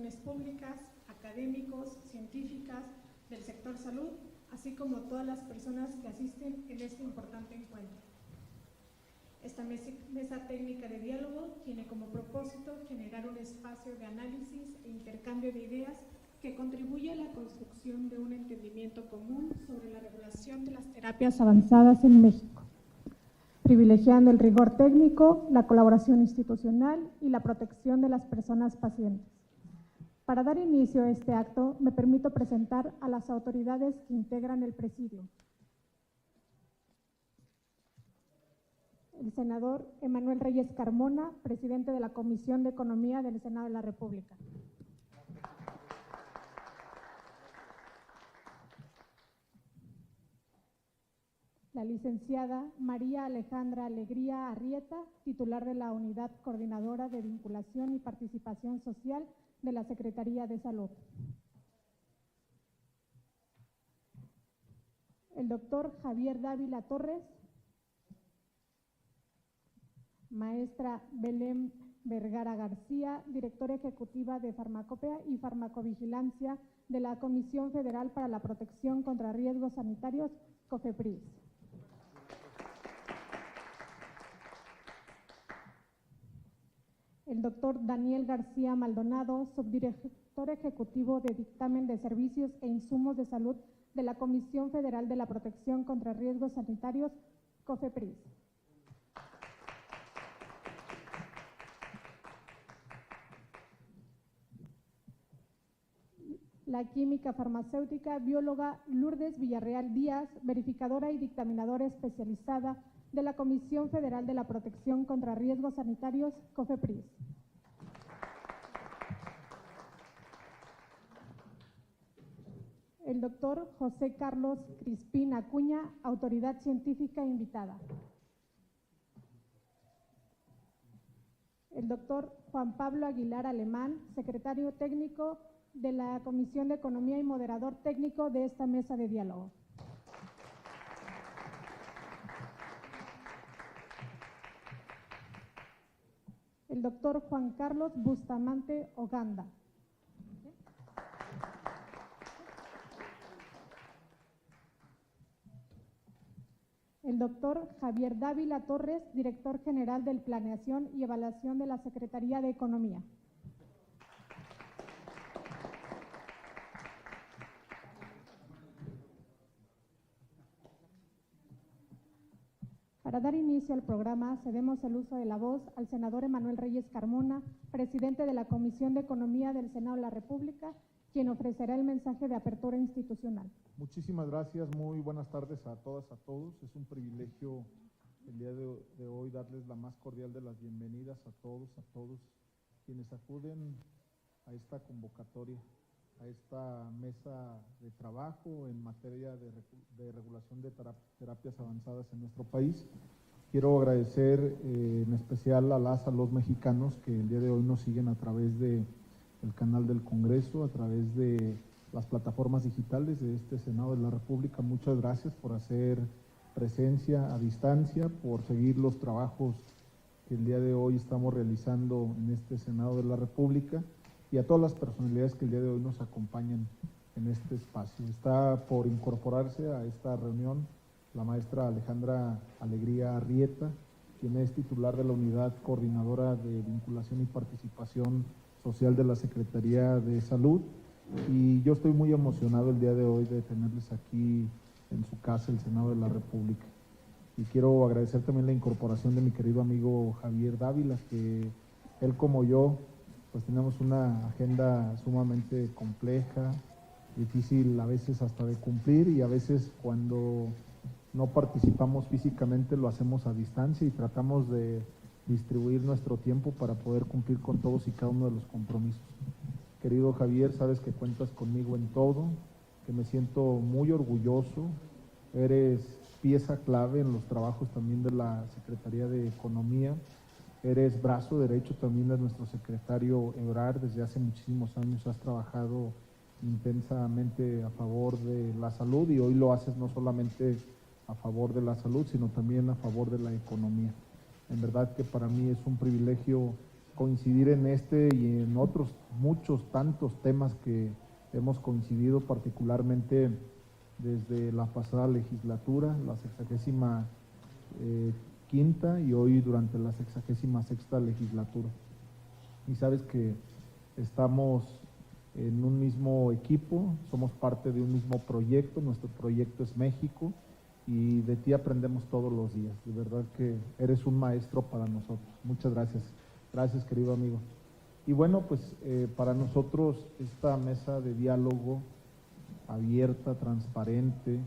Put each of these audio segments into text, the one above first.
administraciones públicas, académicos, científicas, del sector salud, así como todas las personas que asisten en este importante encuentro. Esta mesa técnica de diálogo tiene como propósito generar un espacio de análisis e intercambio de ideas que contribuye a la construcción de un entendimiento común sobre la regulación de las terapias avanzadas en México, privilegiando el rigor técnico, la colaboración institucional y la protección de las personas pacientes. Para dar inicio a este acto, me permito presentar a las autoridades que integran el presidio. El senador Emanuel Reyes Carmona, presidente de la Comisión de Economía del Senado de la República. La licenciada María Alejandra Alegría Arrieta, titular de la Unidad Coordinadora de Vinculación y Participación Social de la Secretaría de Salud. El doctor Javier Dávila Torres, maestra Belén Vergara García, directora ejecutiva de Farmacopea y Farmacovigilancia de la Comisión Federal para la Protección contra Riesgos Sanitarios, COFEPRIS. El doctor Daniel García Maldonado, subdirector ejecutivo de Dictamen de Servicios e Insumos de Salud de la Comisión Federal de la Protección contra Riesgos Sanitarios, COFEPRIS. La química farmacéutica, bióloga Lourdes Villarreal Díaz, verificadora y dictaminadora especializada de la Comisión Federal de la Protección contra Riesgos Sanitarios, COFEPRIS. El doctor José Carlos Crispín Acuña, autoridad científica invitada. El doctor Juan Pablo Aguilar Alemán, secretario técnico de la Comisión de Economía y moderador técnico de esta mesa de diálogo. El doctor Juan Carlos Bustamante Oganda. El doctor Javier Dávila Torres, director general de Planeación y Evaluación de la Secretaría de Economía. Para dar inicio al programa, cedemos el uso de la voz al senador Emanuel Reyes Carmona, presidente de la Comisión de Economía del Senado de la República, quien ofrecerá el mensaje de apertura institucional. Muchísimas gracias, muy buenas tardes a todas, a todos. Es un privilegio el día de hoy darles la más cordial de las bienvenidas a todos quienes acuden a esta convocatoria, a esta mesa de trabajo en materia de regulación de terapias avanzadas en nuestro país. Quiero agradecer en especial a los mexicanos que el día de hoy nos siguen a través del canal del Congreso, a través de las plataformas digitales de este Senado de la República. Muchas gracias por hacer presencia a distancia, por seguir los trabajos que el día de hoy estamos realizando en este Senado de la República, y a todas las personalidades que el día de hoy nos acompañan en este espacio. Está por incorporarse a esta reunión la maestra Alejandra Alegría Arrieta, quien es titular de la Unidad Coordinadora de Vinculación y Participación Social de la Secretaría de Salud, y yo estoy muy emocionado el día de hoy de tenerles aquí en su casa, el Senado de la República. Y quiero agradecer también la incorporación de mi querido amigo Javier Dávila, que él como yo pues tenemos una agenda sumamente compleja, difícil a veces hasta de cumplir, y a veces cuando no participamos físicamente lo hacemos a distancia y tratamos de distribuir nuestro tiempo para poder cumplir con todos y cada uno de los compromisos. Querido Javier, sabes que cuentas conmigo en todo, que me siento muy orgulloso. Eres pieza clave en los trabajos también de la Secretaría de Economía. Eres brazo derecho también de nuestro secretario Ebrard. Desde hace muchísimos años has trabajado intensamente a favor de la salud, y hoy lo haces no solamente a favor de la salud, sino también a favor de la economía. En verdad que para mí es un privilegio coincidir en este y en otros muchos tantos temas que hemos coincidido, particularmente desde la pasada legislatura, la 65ª, y hoy durante la 66ª legislatura. Y sabes que estamos en un mismo equipo, somos parte de un mismo proyecto, nuestro proyecto es México, y de ti aprendemos todos los días. De verdad que eres un maestro para nosotros. Muchas gracias. Gracias, querido amigo. Y bueno, pues para nosotros esta mesa de diálogo abierta, transparente,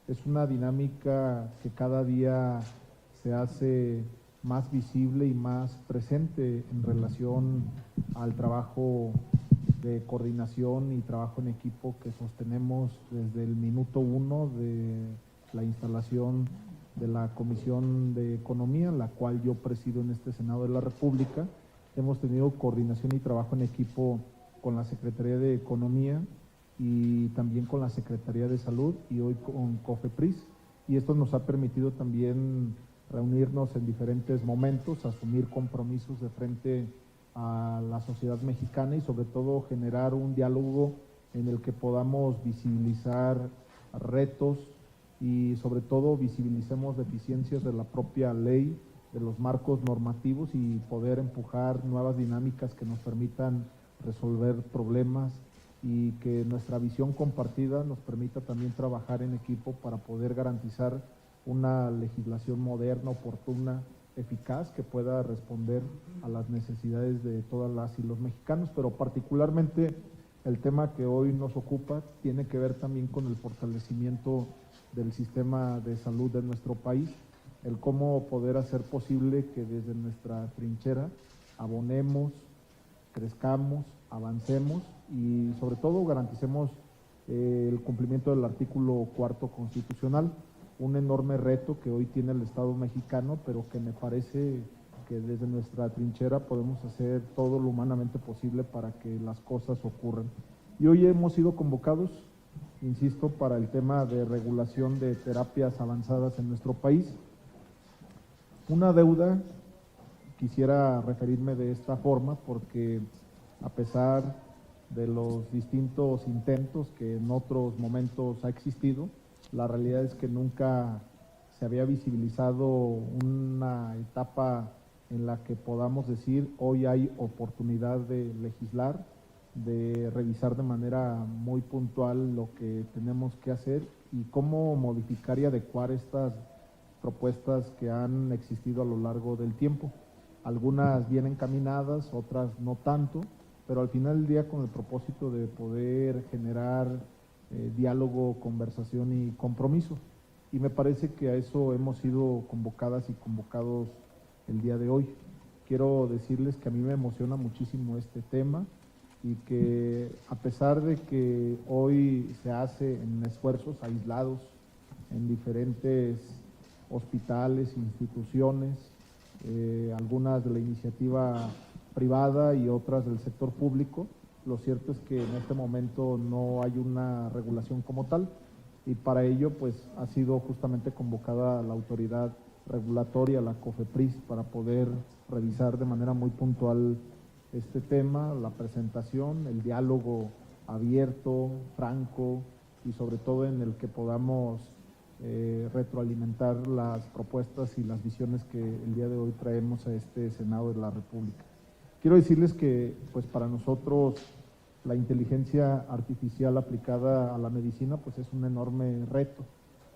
es una dinámica que cada día se hace más visible y más presente en relación al trabajo de coordinación y trabajo en equipo que sostenemos desde el minuto 1 de la instalación de la Comisión de Economía, la cual yo presido en este Senado de la República. Hemos tenido coordinación y trabajo en equipo con la Secretaría de Economía y también con la Secretaría de Salud y hoy con COFEPRIS, y esto nos ha permitido también reunirnos en diferentes momentos, asumir compromisos de frente a la sociedad mexicana y sobre todo generar un diálogo en el que podamos visibilizar retos y sobre todo visibilicemos deficiencias de la propia ley, de los marcos normativos y poder empujar nuevas dinámicas que nos permitan resolver problemas y que nuestra visión compartida nos permita también trabajar en equipo para poder garantizar una legislación moderna, oportuna, eficaz, que pueda responder a las necesidades de todas las y los mexicanos, pero particularmente el tema que hoy nos ocupa tiene que ver también con el fortalecimiento del sistema de salud de nuestro país, el cómo poder hacer posible que desde nuestra trinchera abonemos, crezcamos, avancemos y sobre todo garanticemos el cumplimiento del artículo 4º constitucional, un enorme reto que hoy tiene el Estado mexicano, pero que me parece que desde nuestra trinchera podemos hacer todo lo humanamente posible para que las cosas ocurran. Y hoy hemos sido convocados, insisto, para el tema de regulación de terapias avanzadas en nuestro país. Una deuda, quisiera referirme de esta forma, porque a pesar de los distintos intentos que en otros momentos ha existido, la realidad es que nunca se había visibilizado una etapa en la que podamos decir hoy hay oportunidad de legislar, de revisar de manera muy puntual lo que tenemos que hacer y cómo modificar y adecuar estas propuestas que han existido a lo largo del tiempo. Algunas bien encaminadas, otras no tanto, pero al final del día con el propósito de poder generar diálogo, conversación y compromiso. Y me parece que a eso hemos sido convocadas y convocados el día de hoy. Quiero decirles que a mí me emociona muchísimo este tema y que a pesar de que hoy se hace en esfuerzos aislados en diferentes hospitales, instituciones, algunas de la iniciativa privada y otras del sector público, lo cierto es que en este momento no hay una regulación como tal y para ello pues ha sido justamente convocada la autoridad regulatoria, la COFEPRIS, para poder revisar de manera muy puntual este tema, la presentación, el diálogo abierto, franco y sobre todo en el que podamos retroalimentar las propuestas y las visiones que el día de hoy traemos a este Senado de la República. Quiero decirles que pues para nosotros la inteligencia artificial aplicada a la medicina pues es un enorme reto,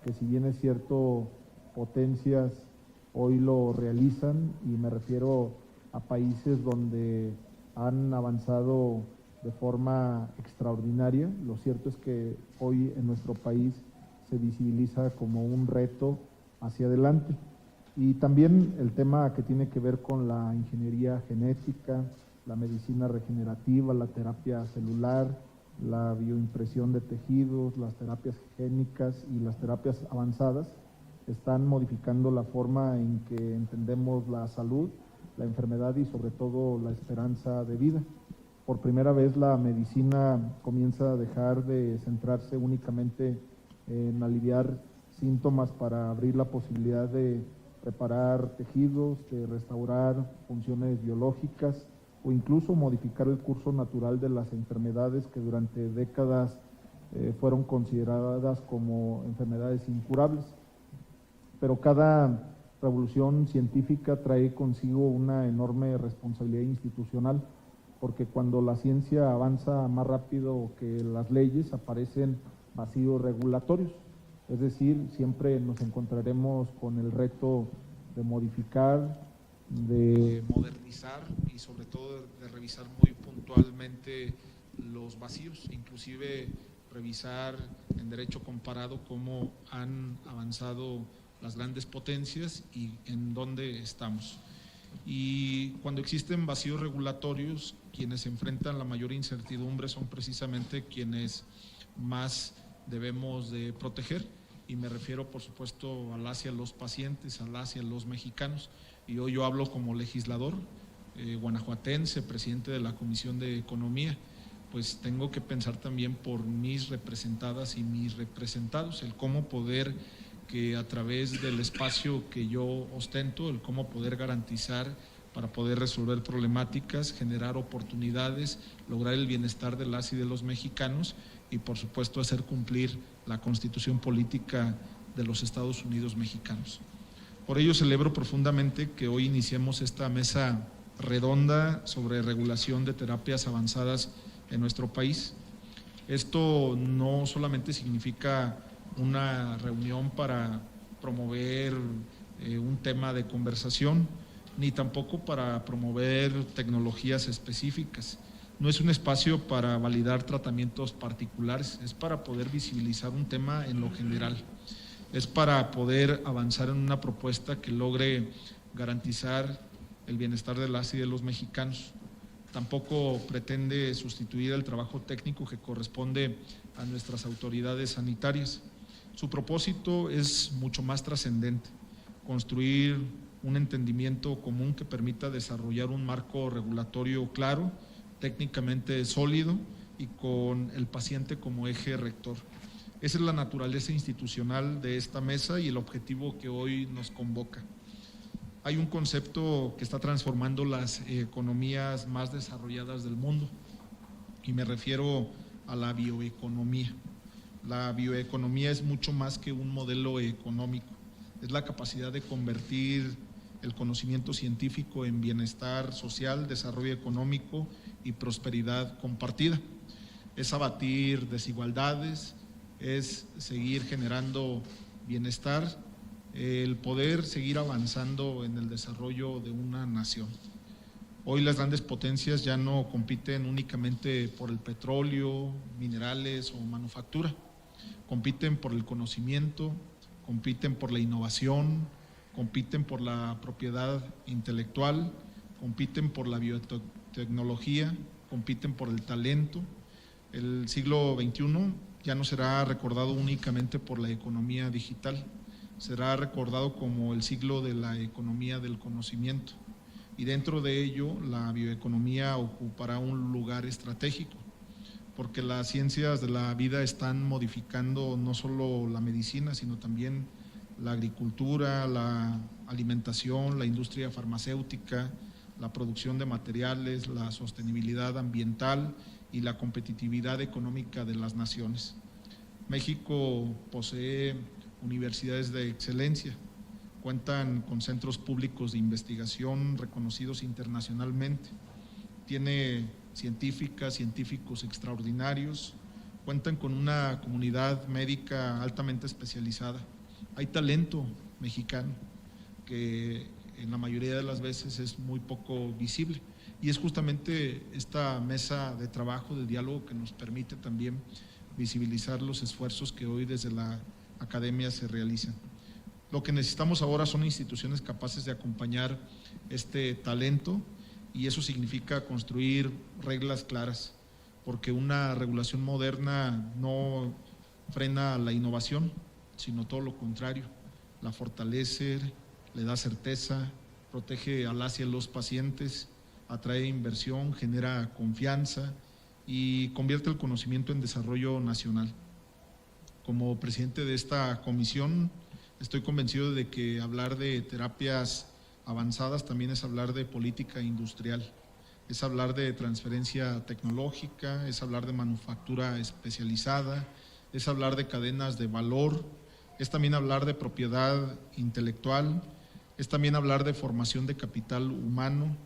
que si bien es cierto potencias hoy lo realizan y me refiero a países donde han avanzado de forma extraordinaria, lo cierto es que hoy en nuestro país se visibiliza como un reto hacia adelante. Y también el tema que tiene que ver con la ingeniería genética, la medicina regenerativa, la terapia celular, la bioimpresión de tejidos, las terapias génicas y las terapias avanzadas, están modificando la forma en que entendemos la salud, la enfermedad y sobre todo la esperanza de vida. Por primera vez la medicina comienza a dejar de centrarse únicamente en aliviar síntomas para abrir la posibilidad de reparar tejidos, de restaurar funciones biológicas o incluso modificar el curso natural de las enfermedades que durante décadas fueron consideradas como enfermedades incurables. Pero cada revolución científica trae consigo una enorme responsabilidad institucional, porque cuando la ciencia avanza más rápido que las leyes aparecen vacíos regulatorios. Es decir, siempre nos encontraremos con el reto de modificar, de modernizar y sobre todo de revisar muy puntualmente los vacíos, inclusive revisar en derecho comparado cómo han avanzado las grandes potencias y en dónde estamos. Y cuando existen vacíos regulatorios, quienes enfrentan la mayor incertidumbre son precisamente quienes más debemos de proteger, y me refiero por supuesto a las y a los pacientes, a las y a los mexicanos. Y hoy yo hablo como legislador guanajuatense, presidente de la Comisión de Economía, pues tengo que pensar también por mis representadas y mis representados, el cómo poder que a través del espacio que yo ostento, el cómo poder garantizar para poder resolver problemáticas, generar oportunidades, lograr el bienestar de las y de los mexicanos y por supuesto hacer cumplir la Constitución política de los Estados Unidos mexicanos. Por ello celebro profundamente que hoy iniciemos esta mesa redonda sobre regulación de terapias avanzadas en nuestro país. Esto no solamente significa una reunión para promover un tema de conversación, ni tampoco para promover tecnologías específicas. No es un espacio para validar tratamientos particulares, es para poder visibilizar un tema en lo general. Es para poder avanzar en una propuesta que logre garantizar el bienestar de las y de los mexicanos. Tampoco pretende sustituir el trabajo técnico que corresponde a nuestras autoridades sanitarias. Su propósito es mucho más trascendente: construir un entendimiento común que permita desarrollar un marco regulatorio claro, técnicamente sólido y con el paciente como eje rector. Esa es la naturaleza institucional de esta mesa y el objetivo que hoy nos convoca. Hay un concepto que está transformando las economías más desarrolladas del mundo y me refiero a la bioeconomía. La bioeconomía es mucho más que un modelo económico, es la capacidad de convertir el conocimiento científico en bienestar social, desarrollo económico y prosperidad compartida. Es abatir desigualdades, es seguir generando bienestar, el poder seguir avanzando en el desarrollo de una nación. Hoy las grandes potencias ya no compiten únicamente por el petróleo, minerales o manufactura, compiten por el conocimiento, compiten por la innovación, compiten por la propiedad intelectual, compiten por la biotecnología, compiten por el talento. El siglo XXI ya no será recordado únicamente por la economía digital, será recordado como el siglo de la economía del conocimiento. Y dentro de ello, la bioeconomía ocupará un lugar estratégico, porque las ciencias de la vida están modificando no solo la medicina, sino también la agricultura, la alimentación, la industria farmacéutica, la producción de materiales, la sostenibilidad ambiental y la competitividad económica de las naciones. México posee universidades de excelencia, cuentan con centros públicos de investigación reconocidos internacionalmente, tiene científicas, científicos extraordinarios, cuentan con una comunidad médica altamente especializada. Hay talento mexicano que en la mayoría de las veces es muy poco visible y es justamente esta mesa de trabajo, de diálogo, que nos permite también visibilizar los esfuerzos que hoy desde la academia se realizan. Lo que necesitamos ahora son instituciones capaces de acompañar este talento y eso significa construir reglas claras, porque una regulación moderna no frena la innovación, sino todo lo contrario, la fortalece, le da certeza, protege a las y a los pacientes, atrae inversión, genera confianza y convierte el conocimiento en desarrollo nacional. Como presidente de esta comisión, Estoy convencido de que hablar de terapias avanzadas también es hablar de política industrial, es hablar de transferencia tecnológica, es hablar de manufactura especializada, es hablar de cadenas de valor, es también hablar de propiedad intelectual, es también hablar de formación de capital humano,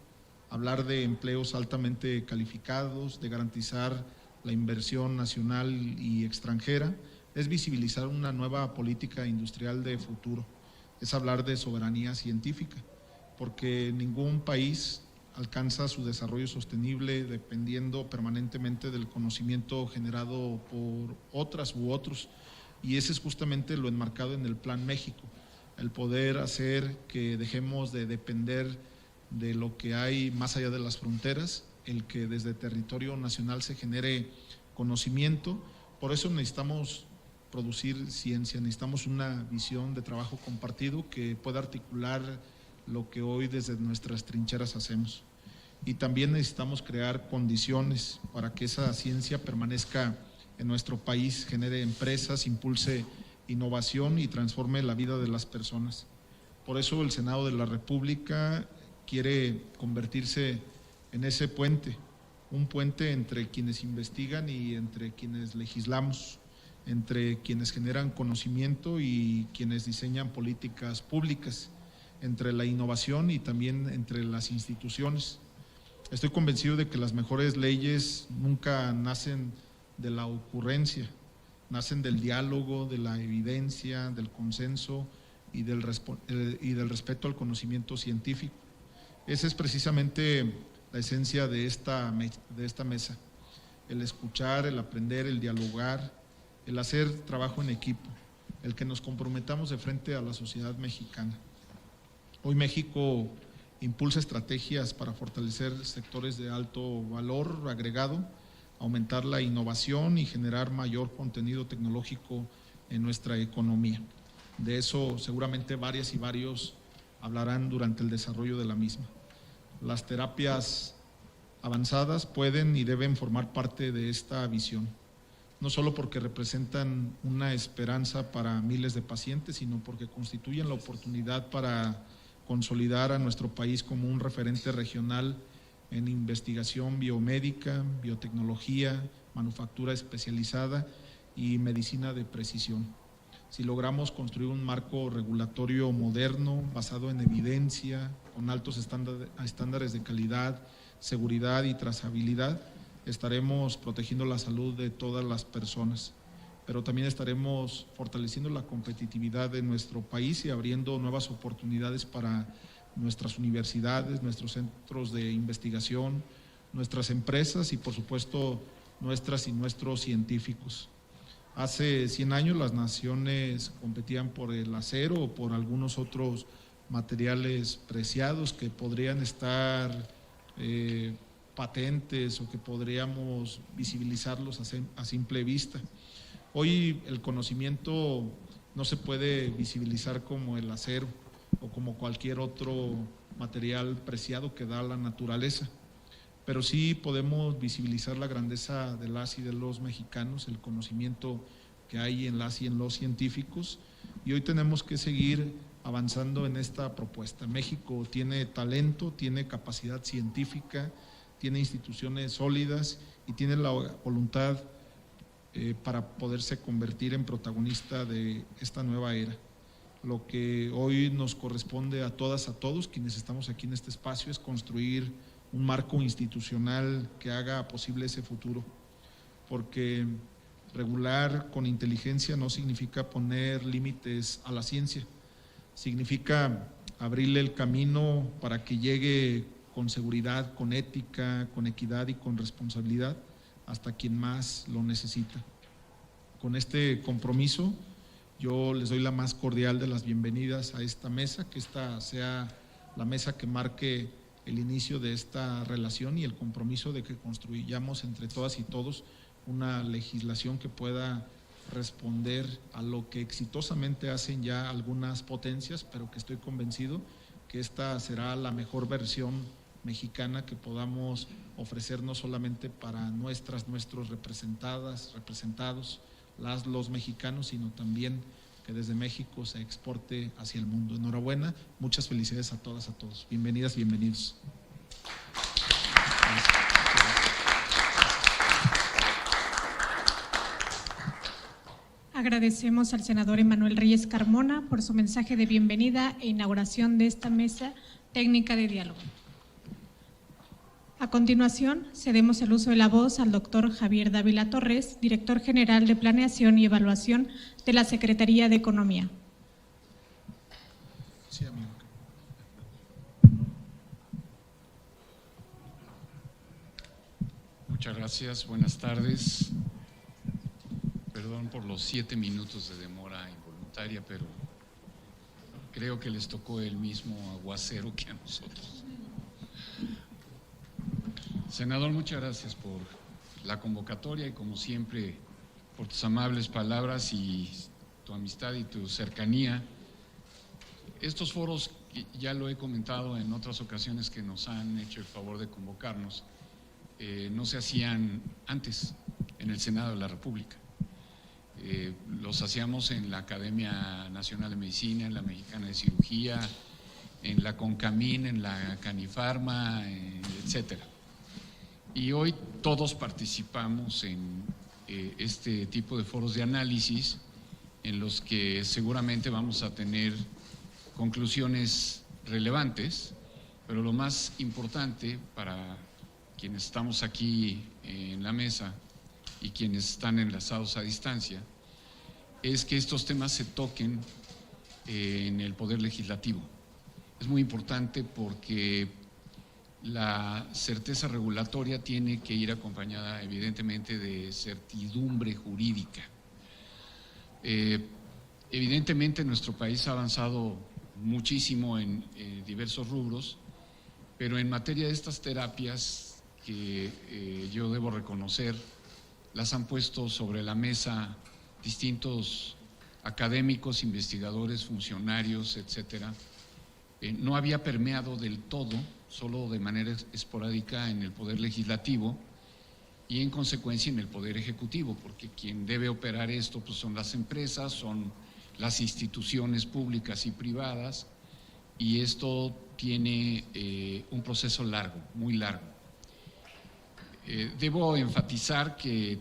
hablar de empleos altamente calificados, de garantizar la inversión nacional y extranjera, es visibilizar una nueva política industrial de futuro, es hablar de soberanía científica, porque ningún país alcanza su desarrollo sostenible dependiendo permanentemente del conocimiento generado por otras u otros, y ese es justamente lo enmarcado en el Plan México, el poder hacer que dejemos de depender de lo que hay más allá de las fronteras, el que desde territorio nacional se genere conocimiento. Por eso necesitamos producir ciencia, necesitamos una visión de trabajo compartido que pueda articular lo que hoy desde nuestras trincheras hacemos. Y también necesitamos crear condiciones para que esa ciencia permanezca en nuestro país, genere empresas, impulse innovación y transforme la vida de las personas. Por eso el Senado de la República quiere convertirse en ese puente, un puente entre quienes investigan y entre quienes legislamos, entre quienes generan conocimiento y quienes diseñan políticas públicas, entre la innovación y también entre las instituciones. Estoy convencido de que las mejores leyes nunca nacen de la ocurrencia, nacen del diálogo, de la evidencia, del consenso y del respeto al conocimiento científico. Esa es precisamente la esencia de esta mesa, el escuchar, el aprender, el dialogar, el hacer trabajo en equipo, el que nos comprometamos de frente a la sociedad mexicana. Hoy México impulsa estrategias para fortalecer sectores de alto valor agregado, aumentar la innovación y generar mayor contenido tecnológico en nuestra economía. De eso seguramente varias y varios hablarán durante el desarrollo de la misma. Las terapias avanzadas pueden y deben formar parte de esta visión, no solo porque representan una esperanza para miles de pacientes, sino porque constituyen la oportunidad para consolidar a nuestro país como un referente regional en investigación biomédica, biotecnología, manufactura especializada y medicina de precisión. Si logramos construir un marco regulatorio moderno, basado en evidencia, con altos estándares de calidad, seguridad y trazabilidad, estaremos protegiendo la salud de todas las personas, pero también estaremos fortaleciendo la competitividad de nuestro país y abriendo nuevas oportunidades para nuestras universidades, nuestros centros de investigación, nuestras empresas y por supuesto nuestras y nuestros científicos. Hace 100 años las naciones competían por el acero o por algunos otros materiales preciados que podrían estar patentes o que podríamos visibilizarlos a simple vista. Hoy el conocimiento no se puede visibilizar como el acero o como cualquier otro material preciado que da la naturaleza, pero sí podemos visibilizar la grandeza de las y de los mexicanos, el conocimiento que hay en las y en los científicos, y hoy tenemos que seguir avanzando en esta propuesta. México tiene talento, tiene capacidad científica, tiene instituciones sólidas y tiene la voluntad para poderse convertir en protagonista de esta nueva era. Lo que hoy nos corresponde a todas, a todos quienes estamos aquí en este espacio es construir un marco institucional que haga posible ese futuro, porque regular con inteligencia no significa poner límites a la ciencia, significa abrirle el camino para que llegue con seguridad, con ética, con equidad y con responsabilidad hasta quien más lo necesita. Con este compromiso, yo les doy la más cordial de las bienvenidas a esta mesa, que esta sea la mesa que marque el inicio de esta relación y el compromiso de que construyamos entre todas y todos una legislación que pueda responder a lo que exitosamente hacen ya algunas potencias, pero que estoy convencido que esta será la mejor versión mexicana que podamos ofrecer no solamente para nuestros representados, los mexicanos, sino también que desde México se exporte hacia el mundo. Enhorabuena, muchas felicidades a todas, a todos. Bienvenidas, bienvenidos. Agradecemos al senador Emanuel Reyes Carmona por su mensaje de bienvenida e inauguración de esta mesa técnica de diálogo. A continuación, cedemos el uso de la voz al doctor Javier Dávila Torres, director general de Planeación y Evaluación de la Secretaría de Economía. Sí, amigo. Muchas gracias, buenas tardes. Perdón por los 7 minutos de demora involuntaria, pero creo que les tocó el mismo aguacero que a nosotros. Senador, muchas gracias por la convocatoria y, como siempre, por tus amables palabras y tu amistad y tu cercanía. Estos foros, ya lo he comentado en otras ocasiones que nos han hecho el favor de convocarnos, no se hacían antes en el Senado de la República. Los hacíamos en la Academia Nacional de Medicina, en la Mexicana de Cirugía, en la CONCAMIN, en la Canifarma, etcétera. Y hoy todos participamos en este tipo de foros de análisis en los que seguramente vamos a tener conclusiones relevantes, pero lo más importante para quienes estamos aquí en la mesa y quienes están enlazados a distancia es que estos temas se toquen en el Poder Legislativo. Es muy importante porque la certeza regulatoria tiene que ir acompañada evidentemente de certidumbre jurídica. Evidentemente nuestro país ha avanzado muchísimo en diversos rubros, pero en materia de estas terapias que yo debo reconocer, las han puesto sobre la mesa distintos académicos, investigadores, funcionarios, etcétera. No había permeado del todo, solo de manera esporádica en el Poder Legislativo y en consecuencia en el Poder Ejecutivo, porque quien debe operar esto pues son las empresas, son las instituciones públicas y privadas, y esto tiene un proceso largo, muy largo. Debo enfatizar que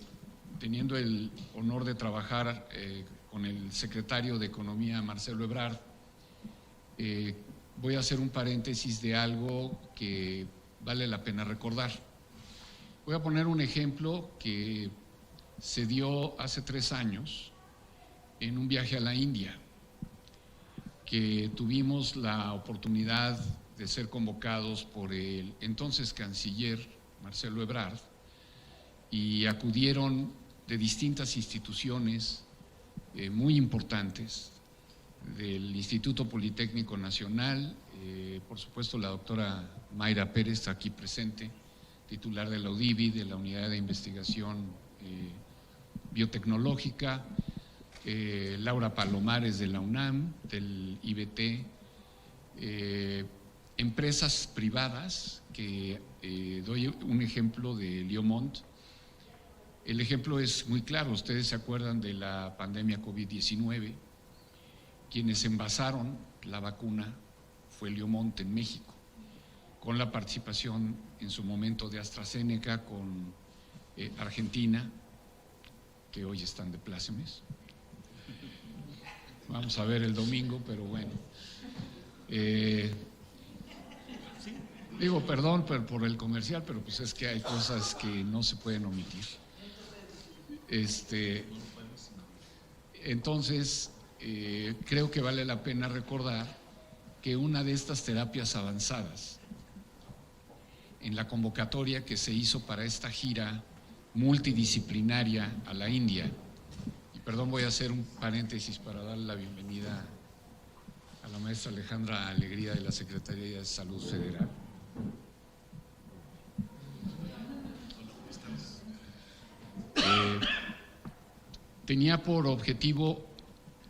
teniendo el honor de trabajar con el secretario de Economía, Marcelo Ebrard, voy a hacer un paréntesis de algo que vale la pena recordar. Voy a poner un ejemplo que se dio hace 3 años en un viaje a la India, que tuvimos la oportunidad de ser convocados por el entonces canciller Marcelo Ebrard, y acudieron de distintas instituciones muy importantes, del Instituto Politécnico Nacional, por supuesto la doctora Mayra Pérez, aquí presente, titular de la UDIVI, de la Unidad de Investigación Biotecnológica, Laura Palomares de la UNAM, del IBT, empresas privadas, que doy un ejemplo de Liomont. El ejemplo es muy claro, ustedes se acuerdan de la pandemia COVID-19, quienes envasaron la vacuna fue Liomont en México, con la participación en su momento de AstraZeneca, con Argentina, que hoy están de plácemes. Vamos a ver el domingo, pero bueno. Digo perdón por el comercial, pero pues es que hay cosas que no se pueden omitir. Entonces, creo que vale la pena recordar que una de estas terapias avanzadas, en la convocatoria que se hizo para esta gira multidisciplinaria a la India, y perdón, voy a hacer un paréntesis para darle la bienvenida a la maestra Alejandra Alegría de la Secretaría de Salud Federal. Tenía por objetivo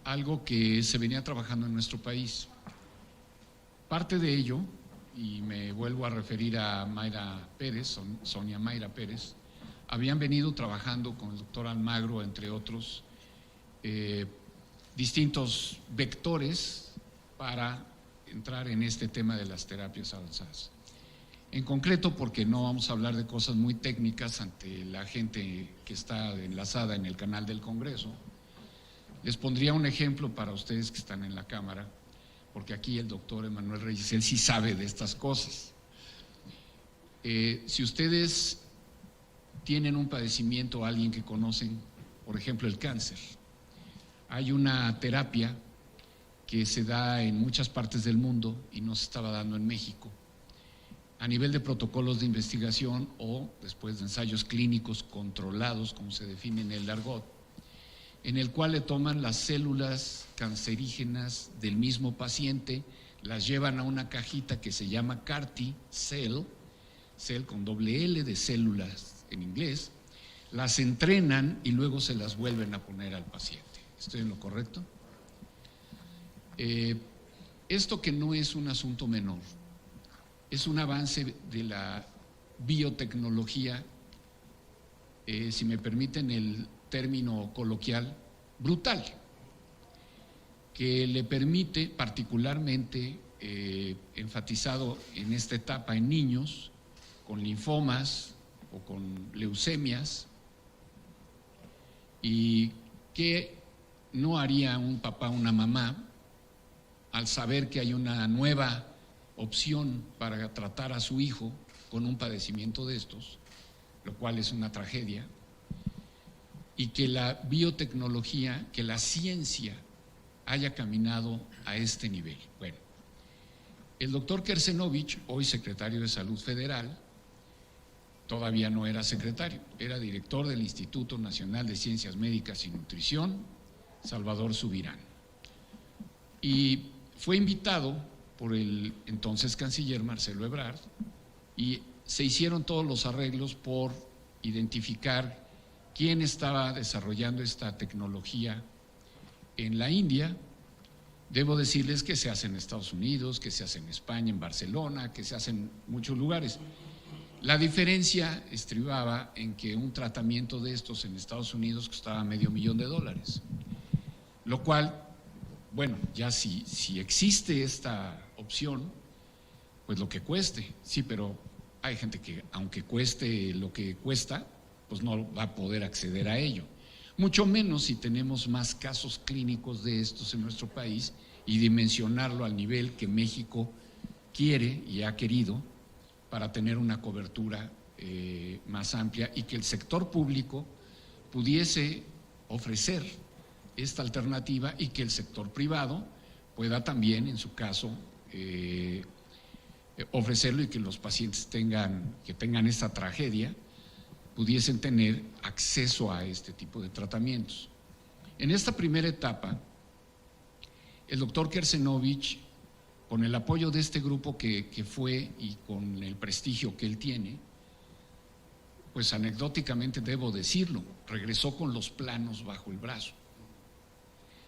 algo que se venía trabajando en nuestro país. Parte de ello, y me vuelvo a referir a Mayra Pérez, Sonia Mayra Pérez, habían venido trabajando con el doctor Almagro, entre otros, distintos vectores para entrar en este tema de las terapias avanzadas. En concreto, porque no vamos a hablar de cosas muy técnicas ante la gente que está enlazada en el canal del Congreso, les pondría un ejemplo para ustedes que están en la Cámara, porque aquí el doctor Emanuel Reyes, él sí sabe de estas cosas. Si ustedes tienen un padecimiento o alguien que conocen, por ejemplo el cáncer, hay una terapia que se da en muchas partes del mundo y no se estaba dando en México, a nivel de protocolos de investigación o después de ensayos clínicos controlados, como se define en el argot, en el cual le toman las células cancerígenas del mismo paciente, las llevan a una cajita que se llama CAR-T, cell con doble L de células en inglés, las entrenan y luego se las vuelven a poner al paciente. ¿Estoy en lo correcto? Esto, que no es un asunto menor, es un avance de la biotecnología, si me permiten el término coloquial, brutal, que le permite, particularmente enfatizado en esta etapa en niños con linfomas o con leucemias, y que no haría un papá o una mamá al saber que hay una nueva opción para tratar a su hijo con un padecimiento de estos, lo cual es una tragedia, y que la biotecnología, que la ciencia haya caminado a este nivel. Bueno, el doctor Kersenovich, hoy secretario de Salud Federal, todavía no era secretario, era director del Instituto Nacional de Ciencias Médicas y Nutrición, Salvador Subirán, y fue invitado por el entonces canciller Marcelo Ebrard, y se hicieron todos los arreglos por identificar quién estaba desarrollando esta tecnología en la India. Debo decirles que se hace en Estados Unidos, que se hace en España, en Barcelona, que se hace en muchos lugares. La diferencia estribaba en que un tratamiento de estos en Estados Unidos costaba $500,000, lo cual, bueno, ya si existe esta opción, pues lo que cueste, sí, pero hay gente que aunque cueste lo que cuesta, pues no va a poder acceder a ello. Mucho menos si tenemos más casos clínicos de estos en nuestro país y dimensionarlo al nivel que México quiere y ha querido para tener una cobertura más amplia y que el sector público pudiese ofrecer esta alternativa y que el sector privado pueda también, en su caso, ofrecerlo, y que los pacientes que tengan esta tragedia pudiesen tener acceso a este tipo de tratamientos. En esta primera etapa, el doctor Kersenovich, con el apoyo de este grupo que fue y con el prestigio que él tiene, pues anecdóticamente debo decirlo, regresó con los planos bajo el brazo.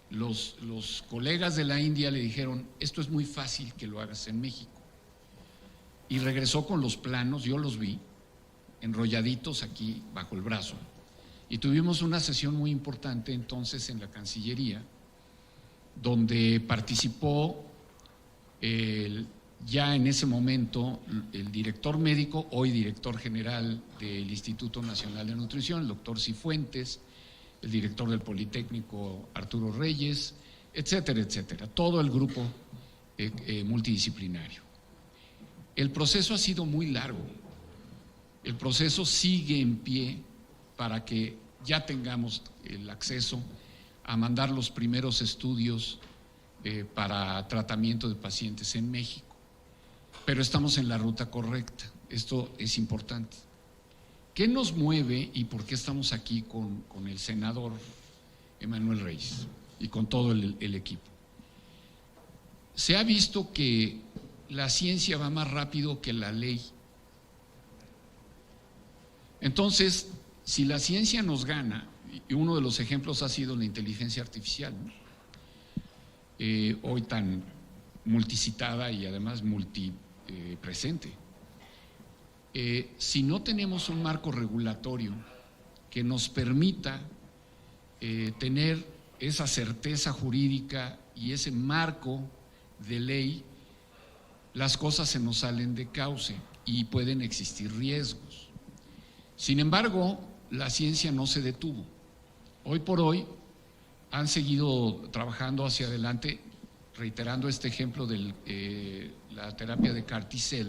Los colegas de la India le dijeron: esto es muy fácil que lo hagas en México. Y regresó con los planos, yo los vi, enrolladitos aquí bajo el brazo. Y tuvimos una sesión muy importante entonces en la Cancillería, donde participó ya en ese momento el director médico, hoy director general del Instituto Nacional de Nutrición, el doctor Cifuentes, el director del Politécnico Arturo Reyes, etcétera, etcétera, todo el grupo multidisciplinario. El proceso ha sido muy largo, el proceso sigue en pie para que ya tengamos el acceso a mandar los primeros estudios para tratamiento de pacientes en México, pero estamos en la ruta correcta, esto es importante. ¿Qué nos mueve y por qué estamos aquí con el senador Emanuel Reyes y con todo el equipo? Se ha visto que la ciencia va más rápido que la ley. Entonces, si la ciencia nos gana, y uno de los ejemplos ha sido la inteligencia artificial, ¿no? Hoy tan multicitada y además multipresente. Si no tenemos un marco regulatorio que nos permita tener esa certeza jurídica y ese marco de ley, las cosas se nos salen de cauce y pueden existir riesgos. Sin embargo, la ciencia no se detuvo. Hoy por hoy han seguido trabajando hacia adelante, reiterando este ejemplo de la terapia de CAR-T-cell.